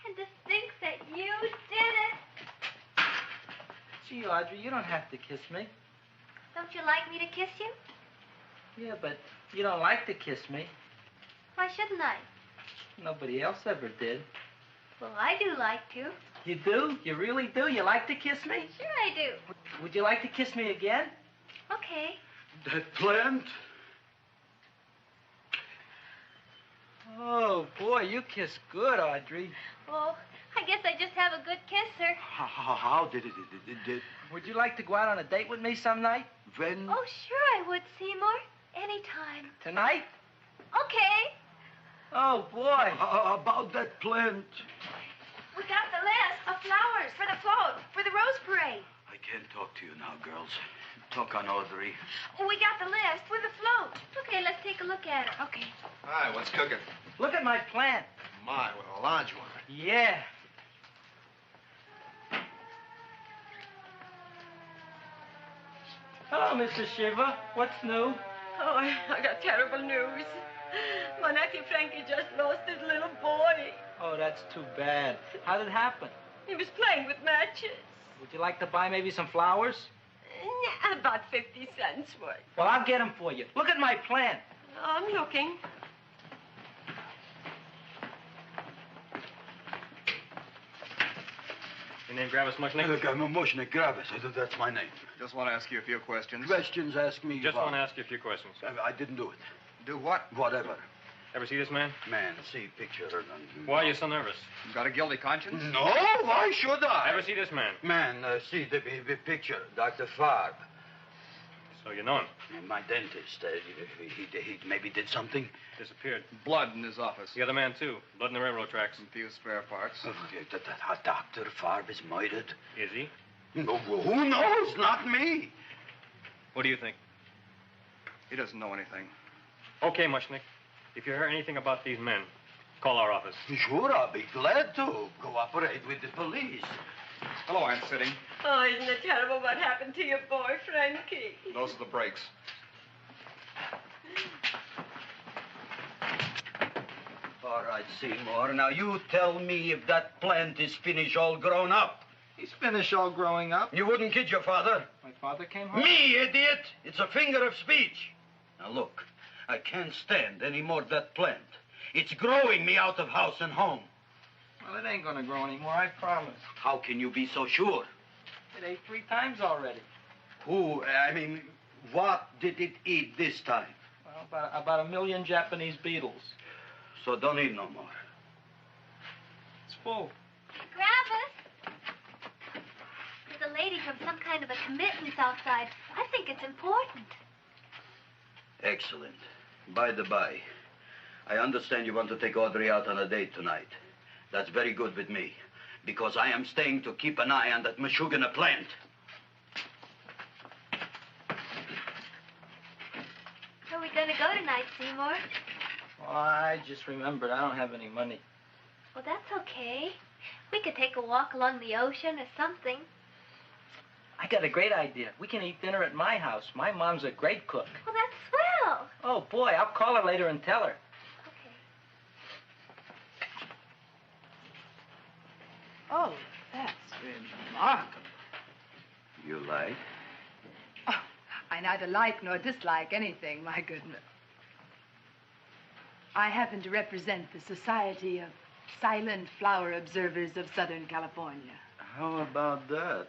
And to think that you did it. Gee, Audrey, you don't have to kiss me. Don't you like me to kiss you? Yeah, but you don't like to kiss me. Why shouldn't I? Nobody else ever did. Well, I do like to. You do? You really do? You like to kiss me? Sure I do. Would you like to kiss me again? Okay. That plant? Oh, boy, you kiss good, Audrey. Well, I guess I just have a good kisser. How did it? Would you like to go out on a date with me some night? When? Oh, sure I would, Seymour. Anytime. Tonight? Okay. Oh, boy. About that plant. We got the list of flowers for the float, for the rose parade. I can't talk to you now, girls. Talk on Audrey. We got the list for the float. Okay, let's take a look at it. Okay. Hi, what's cooking? Look at my plant. My, what a large one. Yeah. Hello, Mr. Shiver. What's new? Oh, I got terrible news. My nephew Frankie just lost his little boy. Oh, that's too bad. How did it happen? He was playing with matches. Would you like to buy maybe some flowers? Yeah, about 50 cents worth. Well, I'll get them for you. Look at my plant. I'm looking. Your name Gravis Mushnick? Look, I'm a Mushnick Gravis. That's my name. Just want to ask you a few questions. Questions, ask me. Just about. want to ask you a few questions. I didn't do it. Do what? Whatever. Ever see this man? Man, see picture. Why are you so nervous? You got a guilty conscience? No, why should I? Ever see this man? Man, see the picture. Dr. Farb. So you know him? My dentist. He maybe did something. Disappeared. Blood in his office. The other man, too. Blood in the railroad tracks. Some few spare parts. Dr. Farb is murdered. Is he? No, who knows? Not me. What do you think? He doesn't know anything. Okay, Mushnick. If you hear anything about these men, call our office. Sure, I'll be glad to cooperate with the police. Hello, Aunt Sitting. Oh, isn't it terrible what happened to your boy, Frankie? Those are the brakes. All right, Seymour. Now, you tell me if that plant is finished all grown up. He's finished all growing up. You wouldn't kid your father. My father came home? Me, idiot! It's a figure of speech. Now, look. I can't stand any more of that plant. It's growing me out of house and home. Well, it ain't gonna grow anymore, I promise. How can you be so sure? It ate 3 times already. What did it eat this time? Well, about 1 million Japanese beetles. So don't eat no more. It's full. Gravis! There's a lady from some kind of a commitment outside. I think it's important. Excellent. By the by, I understand you want to take Audrey out on a date tonight. That's very good with me, because I am staying to keep an eye on that Meshuggah plant. Where are we going to go tonight, Seymour? Well, I just remembered I don't have any money. Well, that's okay. We could take a walk along the ocean or something. I got a great idea. We can eat dinner at my house. My mom's a great cook. Well, that's swell. Oh, boy, I'll call her later and tell her. Oh, that's remarkable. You like? Oh, I neither like nor dislike anything, my goodness. I happen to represent the Society of Silent Flower Observers of Southern California. How about that?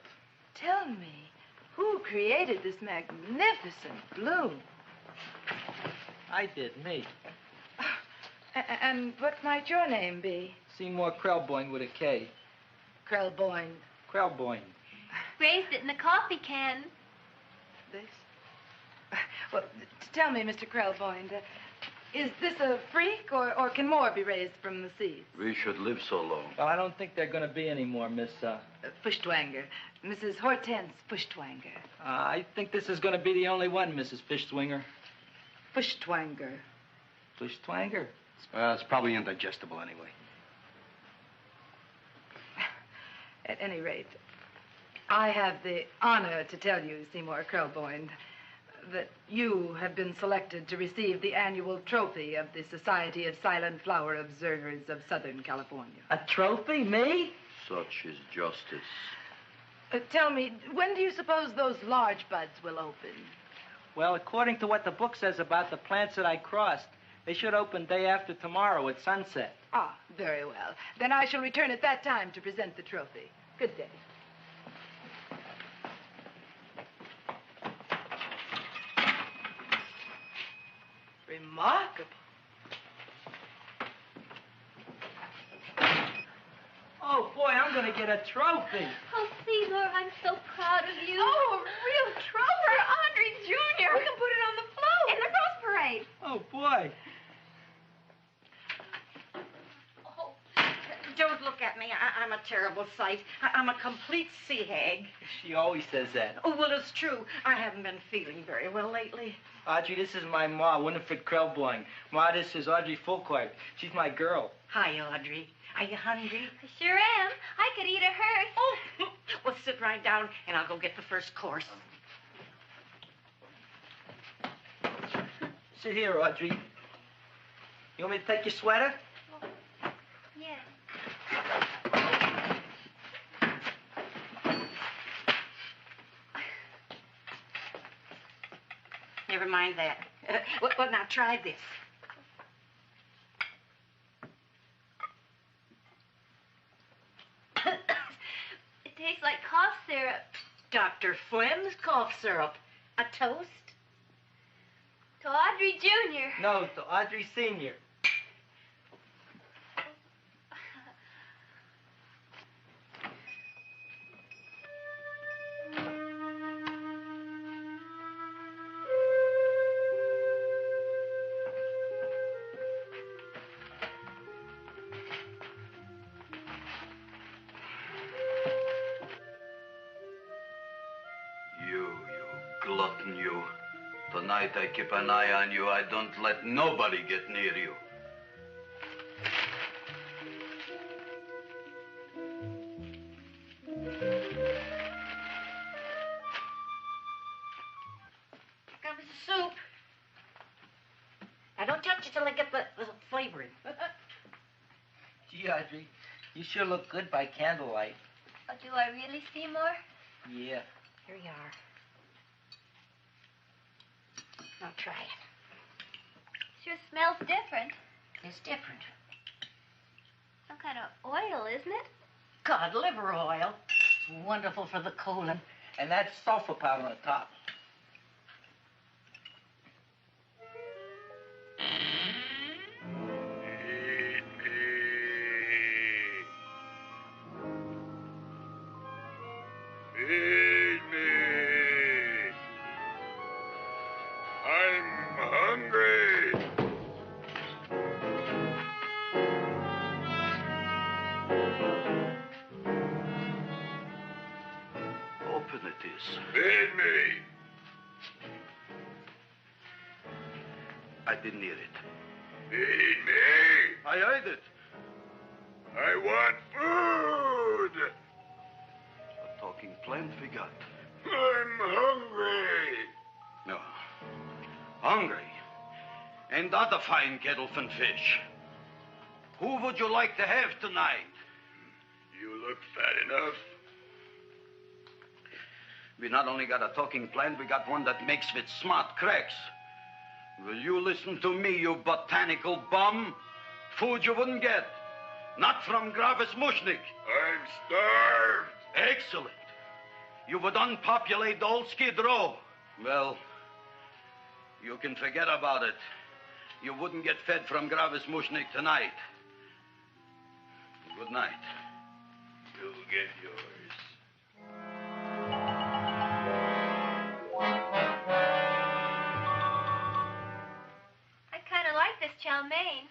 Tell me, who created this magnificent bloom? I did, me. And what might your name be? Seymour Krelboyne with a K. Krelboyne. Krelboyne. Raised it in a coffee can. This? Well, tell me, Mr. Krelboyne, is this a freak, or can more be raised from the seeds? We should live so long. Well, I don't think there are going to be any more, Miss, Fuschtwanger. Mrs. Hortense Fuschtwanger. I think this is going to be the only one, Mrs. Fishswinger. Fuschtwanger. Fuschtwanger? Well, it's probably indigestible anyway. At any rate, I have the honor to tell you, Seymour Krelboyne, that you have been selected to receive the annual trophy of the Society of Silent Flower Observers of Southern California. A trophy? Me? Such is justice. Tell me, when do you suppose those large buds will open? Well, according to what the book says about the plants that I crossed, they should open day after tomorrow at sunset. Ah, very well. Then I shall return at that time to present the trophy. Good day. Remarkable. Oh, boy, I'm going to get a trophy. Oh, Seymour, I'm so proud of you. Oh, a real trophy. Andre Jr. We can put it on the float. In the Rose Parade. Oh, boy. Don't look at me. I'm a terrible sight. I'm a complete sea hag. She always says that. Oh, well, it's true. I haven't been feeling very well lately. Audrey, this is my ma, Winifred Krelboyne. Ma, this is Audrey Fulcourt. She's my girl. Hi, Audrey. Are you hungry? I sure am. I could eat a hearse. Oh, well, sit right down, and I'll go get the first course. Sit here, Audrey. You want me to take your sweater? Yes. Never mind that. Well, now try this. It tastes like cough syrup. Dr. Flynn's cough syrup. A toast? To Audrey Jr. No, to Audrey Sr. You glutton, you. Tonight I keep an eye on you. I don't let nobody get near you. Here comes the soup. Now, don't touch it till I get the flavoring. Gee, Audrey, you sure look good by candlelight. Oh, do I really, Seymour? Yeah. Here you are. Now try it. Sure smells different. It's different. Some kind of oil, isn't it? Cod liver oil. It's wonderful for the colon. And that's sulfur powder on the top. Feed me. I'm hungry. Open it is. Feed me. I didn't hear it. Feed me. I heard it. I want food. A talking plant we got. I'm hungry. No. Hungry? and other fine kettlefen fish. Who would you like to have tonight? You look fat enough. We not only got a talking plant, we got one that makes with smart cracks. Will you listen to me, you botanical bum? Food you wouldn't get. Not from Gravis Mushnik. I'm starved. Excellent. You would unpopulate the old Skid Row. Well, you can forget about it. You wouldn't get fed from Gravis Mushnik tonight. Good night. You'll get yours. I kind of like this chow mein.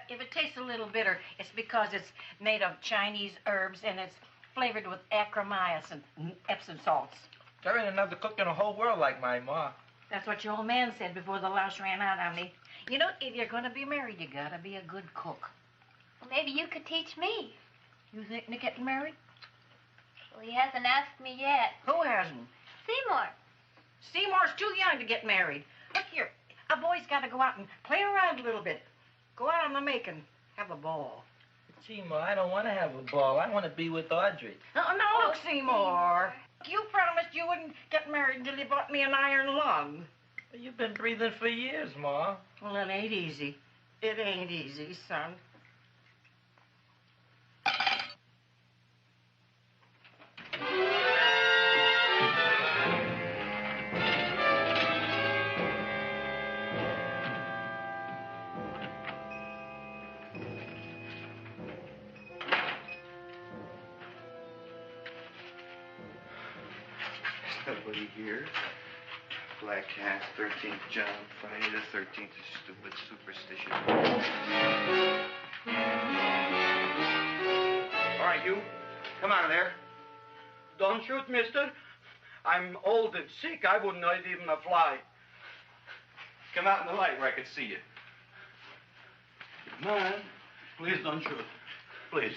If it tastes a little bitter, it's because it's made of Chinese herbs and it's flavored with acromyas and Epsom salts. There ain't enough to cook in the whole world like my ma. That's what your old man said before the louse ran out on me. You know, if you're going to be married, you got to be a good cook. Well, maybe you could teach me. You think of getting married? Well, he hasn't asked me yet. Who hasn't? Seymour. Seymour's too young to get married. Look here, a boy's got to go out and play around a little bit. Go out on the making. Have a ball. Gee, Ma, I don't want to have a ball. I want to be with Audrey. No, look, Seymour. You promised you wouldn't get married until you bought me an iron lung. You've been breathing for years, Ma. Well, it ain't easy. It ain't easy, son. Nobody here. Black cat, 13th John, Friday the 13th is stupid superstition. All right, you. Come out of there. Don't shoot, mister. I'm old and sick. I wouldn't hurt even a fly. Come out in the light where I can see you. Man, please don't shoot. Please.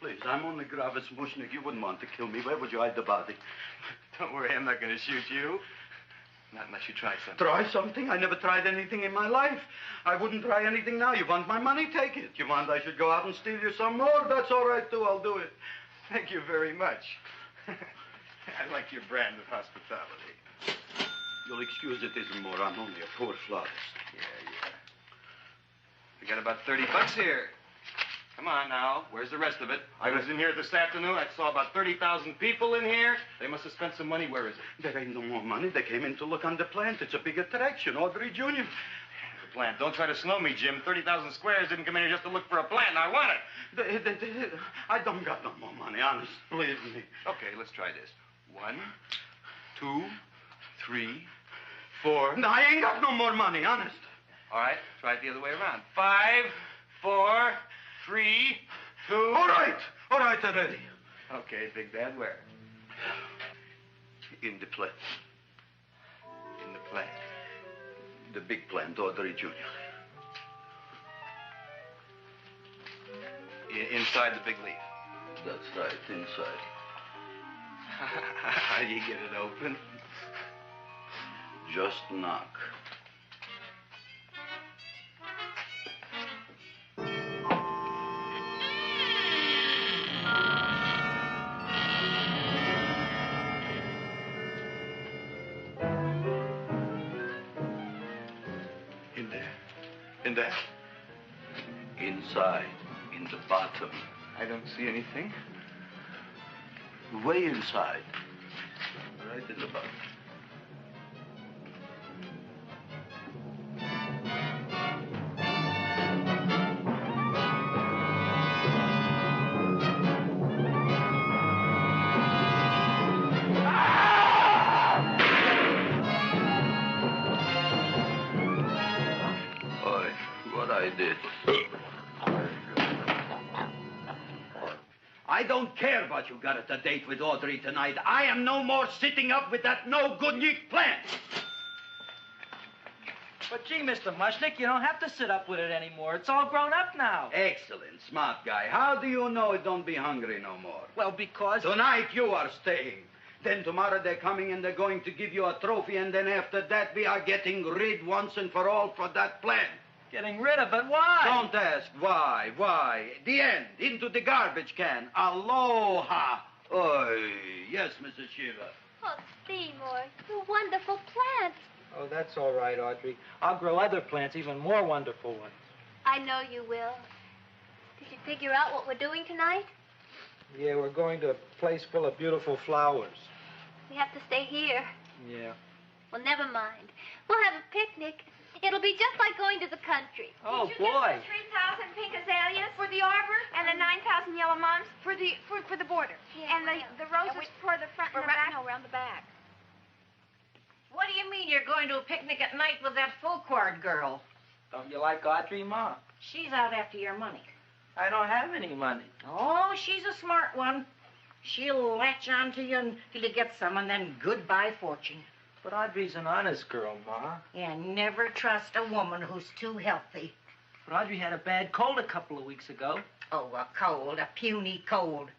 Please, I'm only Gravis Mushnik. You wouldn't want to kill me. Where would you hide the body? Don't worry, I'm not going to shoot you. Not unless you try something. Try something? I never tried anything in my life. I wouldn't try anything now. You want my money? Take it. You want I should go out and steal you some more? That's all right, too. I'll do it. Thank you very much. I like your brand of hospitality. You'll excuse it isn't more. I'm only a poor florist. Yeah. We got about $30 here. Come on now. Where's the rest of it? I was in here this afternoon. I saw about 30,000 people in here. They must have spent some money. Where is it? There ain't no more money. They came in to look on the plant. It's a big attraction. Audrey Jr. The plant. Don't try to slow me, Jim. 30,000 squares didn't come in here just to look for a plant. I want it. I don't got no more money, honest. Believe me. Okay, let's try this. 1, 2, 3, 4. No, I ain't got no more money, honest. All right, try it the other way around. 5, 4, 3, 2. All right already. Okay, Big Bad, where? In the plant. In the plant. The big plant, Audrey Jr. Inside the big leaf. That's right, inside. How do you get it open? Just knock. In there? Inside, in the bottom. I don't see anything. Way inside. Right in the bottom. I don't care what you got at the date with Audrey tonight. I am no more sitting up with that no-good Nick plant. But gee, Mr. Mushnik, you don't have to sit up with it anymore. It's all grown up now. Excellent, smart guy. How do you know it don't be hungry no more? Well, because... Tonight you are staying. Then tomorrow they're coming and they're going to give you a trophy, and then after that we are getting rid once and for all for that plant. Getting rid of it? Why? Don't ask why. The end. Into the garbage can. Aloha. Oy. Yes, Mrs. Shiva. Oh, Seymour, you wonderful plant. Oh, that's all right, Audrey. I'll grow other plants, even more wonderful ones. I know you will. Did you figure out what we're doing tonight? Yeah, we're going to a place full of beautiful flowers. We have to stay here. Yeah. Well, never mind. We'll have a picnic. It'll be just like going to the country. Oh, Did you boy. get the 3,000 pink azaleas for the arbor and the 9,000 yellow mums for the border? Yeah, and the roses for the front and the back? No, around the back. What do you mean you're going to a picnic at night with that full-cord girl? Don't you like Audrey, Ma? She's out after your money. I don't have any money. Oh, she's a smart one. She'll latch on to you until you get some, and then goodbye fortune. But Audrey's an honest girl, Ma. And never trust a woman who's too healthy. But Audrey had a bad cold a couple of weeks ago. Oh, a cold, a puny cold.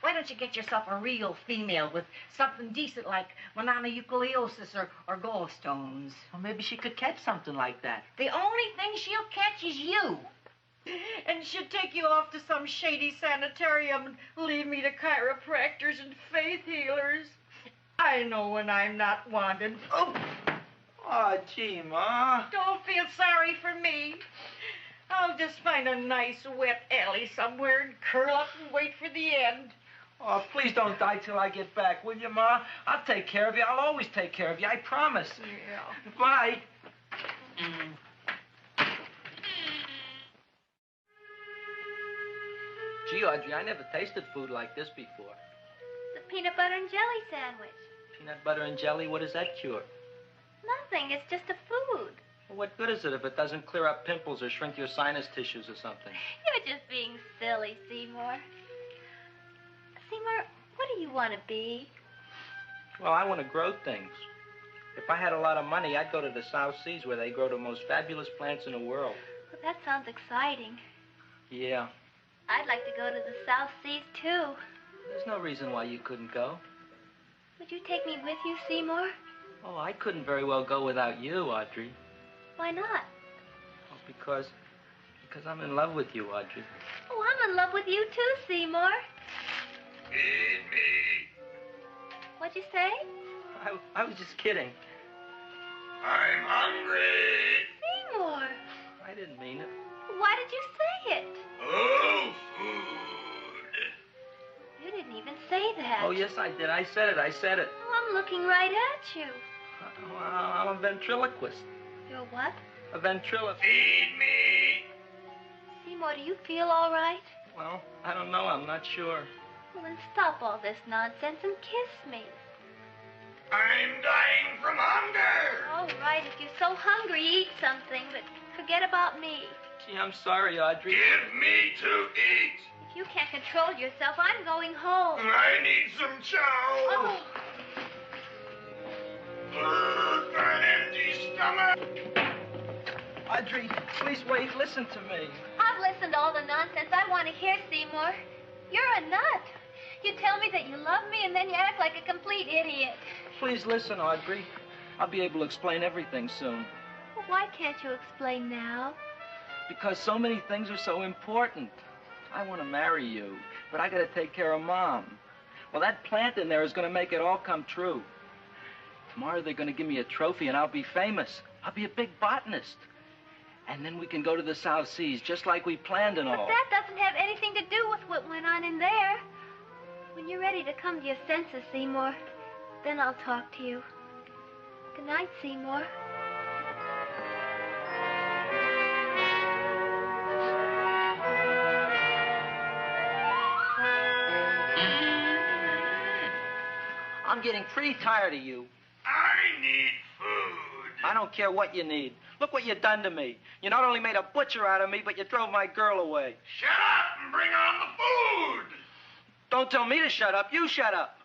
Why don't you get yourself a real female with something decent like mononucleosis or gallstones? Well, maybe she could catch something like that. The only thing she'll catch is you. And she'll take you off to some shady sanitarium and leave me to chiropractors and faith healers. I know when I'm not wanted. Oh, gee, Ma. Don't feel sorry for me. I'll just find a nice wet alley somewhere and curl up and wait for the end. Oh, please don't die till I get back, will you, Ma? I'll take care of you. I'll always take care of you. I promise. Yeah. Bye. Gee, Audrey, I never tasted food like this before. The peanut butter and jelly sandwich. Peanut butter and jelly, what does that cure? Nothing. It's just a food. Well, what good is it if it doesn't clear up pimples or shrink your sinus tissues or something? You're just being silly, Seymour. Seymour, what do you want to be? Well, I want to grow things. If I had a lot of money, I'd go to the South Seas where they grow the most fabulous plants in the world. Well, that sounds exciting. Yeah. I'd like to go to the South Seas, too. There's no reason why you couldn't go. Would you take me with you, Seymour? Oh, I couldn't very well go without you, Audrey. Why not? Oh, because I'm in love with you, Audrey. Oh, I'm in love with you, too, Seymour. Feed me. What'd you say? I was just kidding. I'm hungry. Seymour. I didn't mean it. Why did you say it? Oh, food. You didn't even say that. Oh, yes, I did. I said it. Oh, I'm looking right at you. I'm a ventriloquist. You're what? A ventriloquist. Feed me. Seymour, do you feel all right? Well, I don't know. I'm not sure. Well, then stop all this nonsense and kiss me. I'm dying from hunger. All right, if you're so hungry, eat something, but forget about me. Gee, I'm sorry, Audrey. Give me to eat. If you can't control yourself, I'm going home. I need some chow. Oh. Food for an empty stomach. Audrey, please wait. Listen to me. I've listened to all the nonsense I want to hear, Seymour. You're a nut. You tell me that you love me, and then you act like a complete idiot. Please listen, Audrey. I'll be able to explain everything soon. Well, why can't you explain now? Because so many things are so important. I want to marry you, but I got to take care of Mom. Well, that plant in there is going to make it all come true. Tomorrow they're going to give me a trophy, and I'll be famous. I'll be a big botanist. And then we can go to the South Seas, just like we planned and all. But that doesn't have anything to do with what went on in there. When you're ready to come to your senses, Seymour, then I'll talk to you. Good night, Seymour. I'm getting pretty tired of you. I need food. I don't care what you need. Look what you've done to me. You not only made a butcher out of me, but you drove my girl away. Shut up and bring on the food. Don't tell me to shut up. You shut up.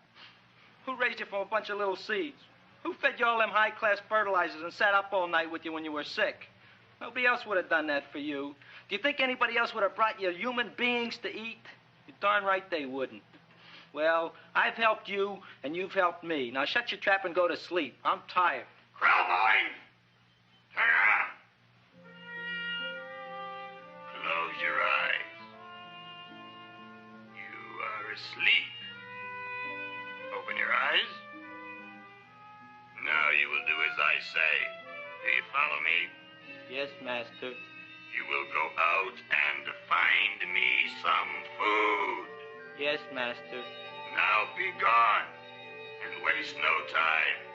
Who raised you from a bunch of little seeds? Who fed you all them high-class fertilizers and sat up all night with you when you were sick? Nobody else would have done that for you. Do you think anybody else would have brought you human beings to eat? You're darn right they wouldn't. Well, I've helped you, and you've helped me. Now shut your trap and go to sleep. I'm tired. Crowboy, turn around. Close your eyes. You are asleep. Open your eyes. Now you will do as I say. Do you follow me? Yes, master. You will go out and find me some food. Yes, master. Now be gone and waste no time.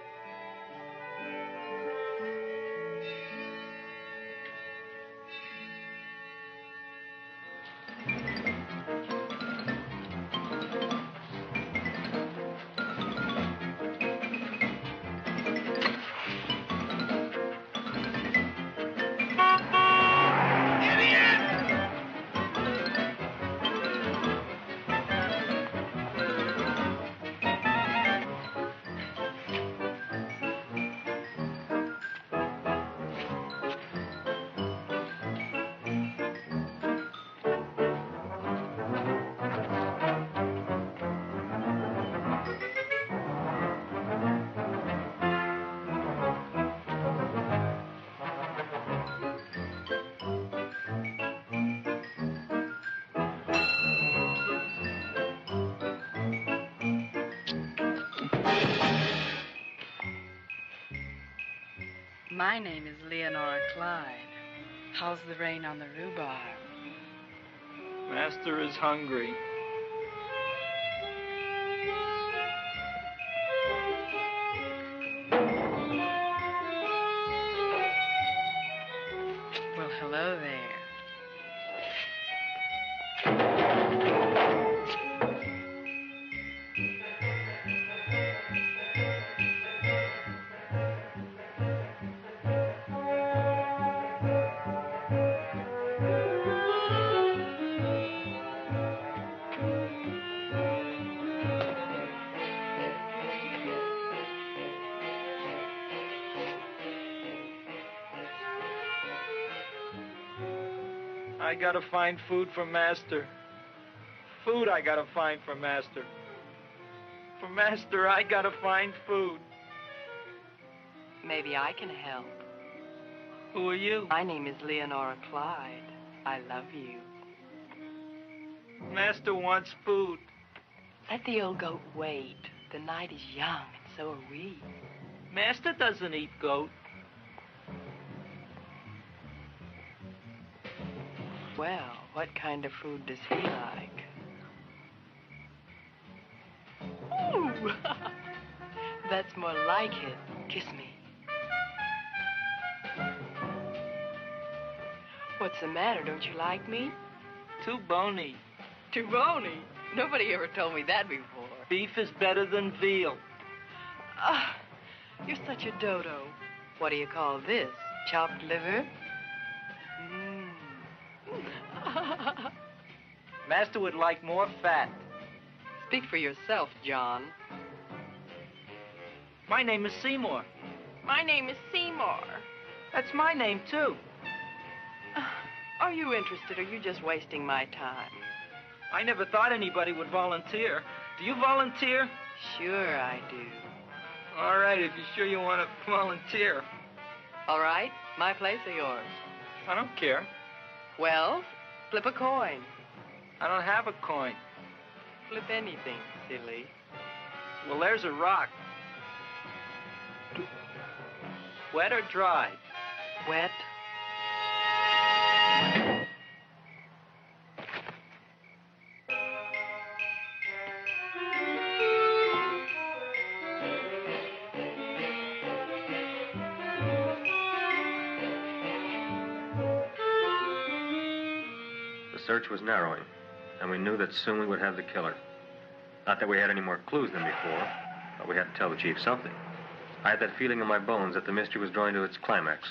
My name is Leonora Clyde. How's the rain on the rhubarb? Master is hungry. Well, hello there. I gotta find food for Master. Food I gotta find for Master. For Master, I gotta find food. Maybe I can help. Who are you? My name is Leonora Clyde. I love you. Master wants food. Let the old goat wait. The night is young, and so are we. Master doesn't eat goat. Well, what kind of food does he like? Ooh! That's more like it. Kiss me. What's the matter? Don't you like me? Too bony. Too bony? Nobody ever told me that before. Beef is better than veal. Ah, you're such a dodo. What do you call this? Chopped liver? Master would like more fat. Speak for yourself, John. My name is Seymour. My name is Seymour. That's my name, too. Are you interested, or are you just wasting my time? I never thought anybody would volunteer. Do you volunteer? Sure I do. All right, if you're sure you want to volunteer. All right, my place or yours? I don't care. Well, flip a coin. I don't have a coin. Flip anything, silly. Well, there's a rock. Wet or dry? Wet. The search was narrowing, and we knew that soon we would have the killer. Not that we had any more clues than before, but we had to tell the chief something. I had that feeling in my bones that the mystery was drawing to its climax,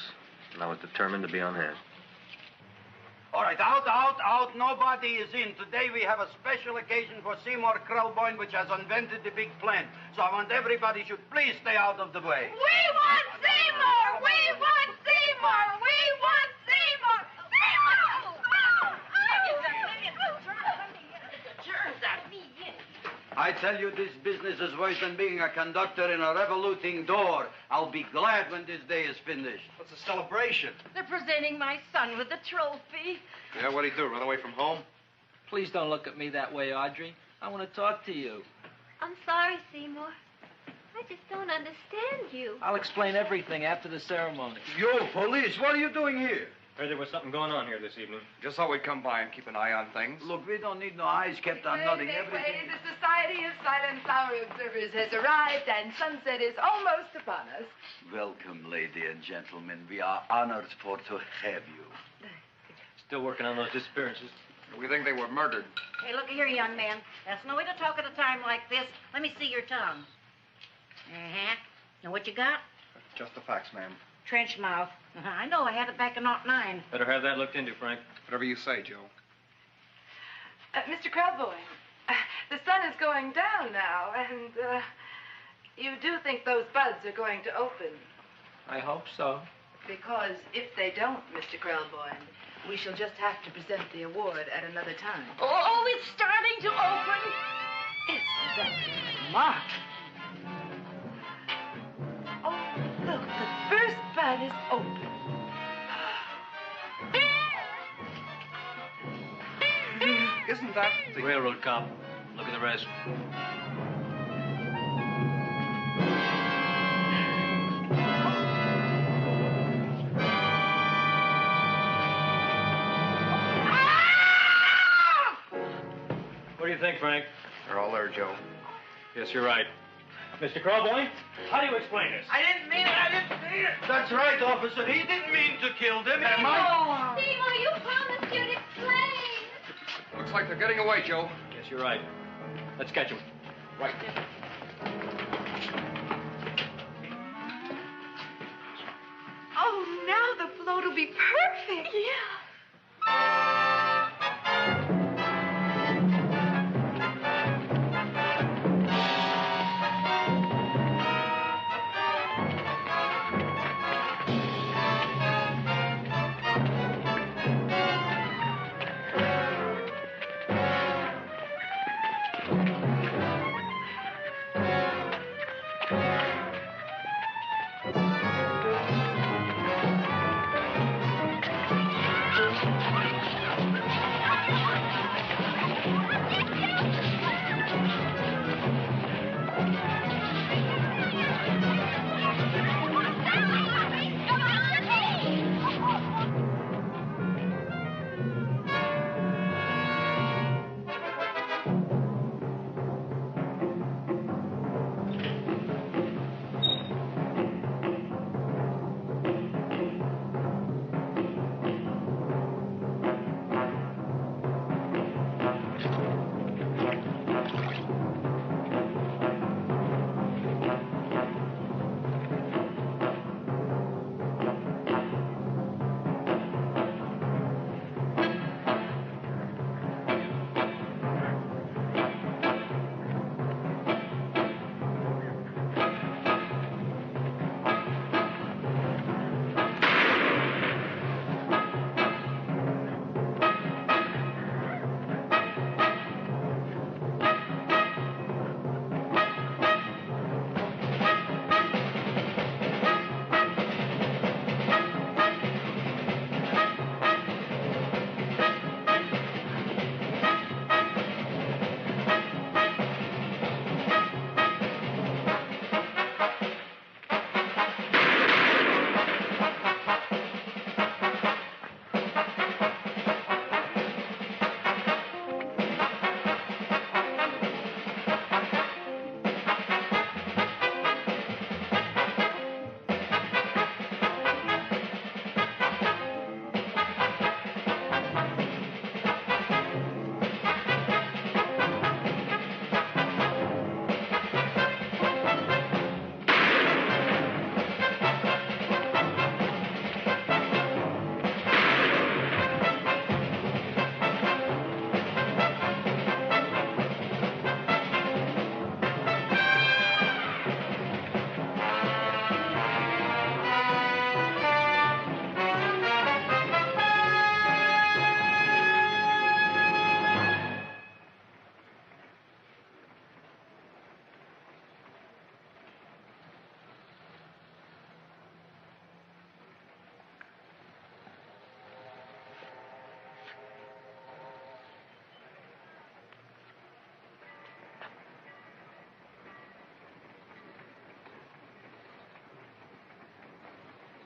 and I was determined to be on hand. All right, out. Nobody is in. Today we have a special occasion for Seymour Krelboyne, which has invented the big plan. So I want everybody should please stay out of the way. We want Seymour! We want Seymour! We want Seymour! Seymour! I tell you, this business is worse than being a conductor in a revoluting door. I'll be glad when this day is finished. What's a celebration? They're presenting my son with a trophy. Yeah, what'd he do, run away from home? Please don't look at me that way, Audrey. I want to talk to you. I'm sorry, Seymour. I just don't understand you. I'll explain everything after the ceremony. You, police, what are you doing here? Heard there was something going on here this evening. Just thought we'd come by and keep an eye on things. Look, we don't need no eyes kept on nothing. Everything. The Society of Silent Flower Observers has arrived, and sunset is almost upon us. Welcome, lady and gentlemen. We are honored for to have you. Still working on those disappearances. We think they were murdered. Hey, look here, young man. That's no way to talk at a time like this. Let me see your tongue. Uh-huh. Now, what you got? Just the facts, ma'am. Trench mouth. I know. I had it back in '09. Better have that looked into, Frank. Whatever you say, Joe. Mr. Krelboyne, the sun is going down now, and you do think those buds are going to open? I hope so. Because if they don't, Mr. Krelboyne, we shall just have to present the award at another time. Oh, it's starting to open. Isn't that smart? Oh, look, the first bud is open. Isn't that the... Railroad cop. Look at the rest. What do you think, Frank? They're all there, Joe. Yes, you're right. Mr. Krelboyne, how do you explain this? I didn't mean it. I didn't mean it. That's right, officer. He didn't mean to kill them. Seymour, you promised you'd explain. Looks like they're getting away, Joe. Yes, you're right. Let's catch him. Right. Oh, now the float will be perfect. Yeah.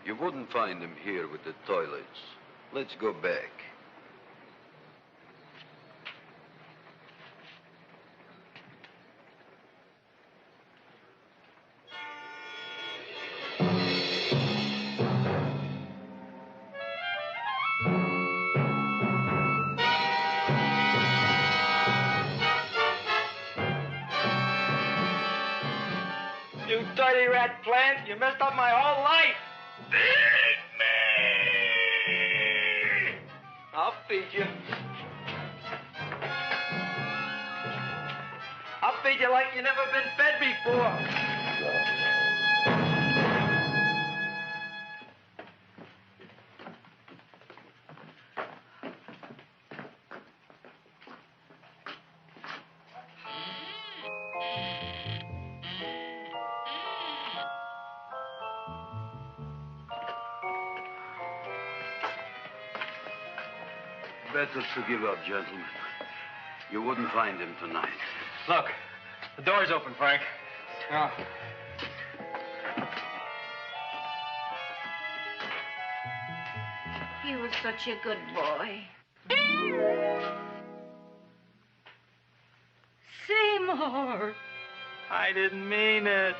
You wouldn't find him here with the toilets. Let's go back. You dirty rat plant, you messed up my whole life. I'll feed you. I'll feed you like you never been fed before. Better to give up, gentlemen. You wouldn't find him tonight. Look, the door's open, Frank. Oh. He was such a good boy. Seymour! I didn't mean it.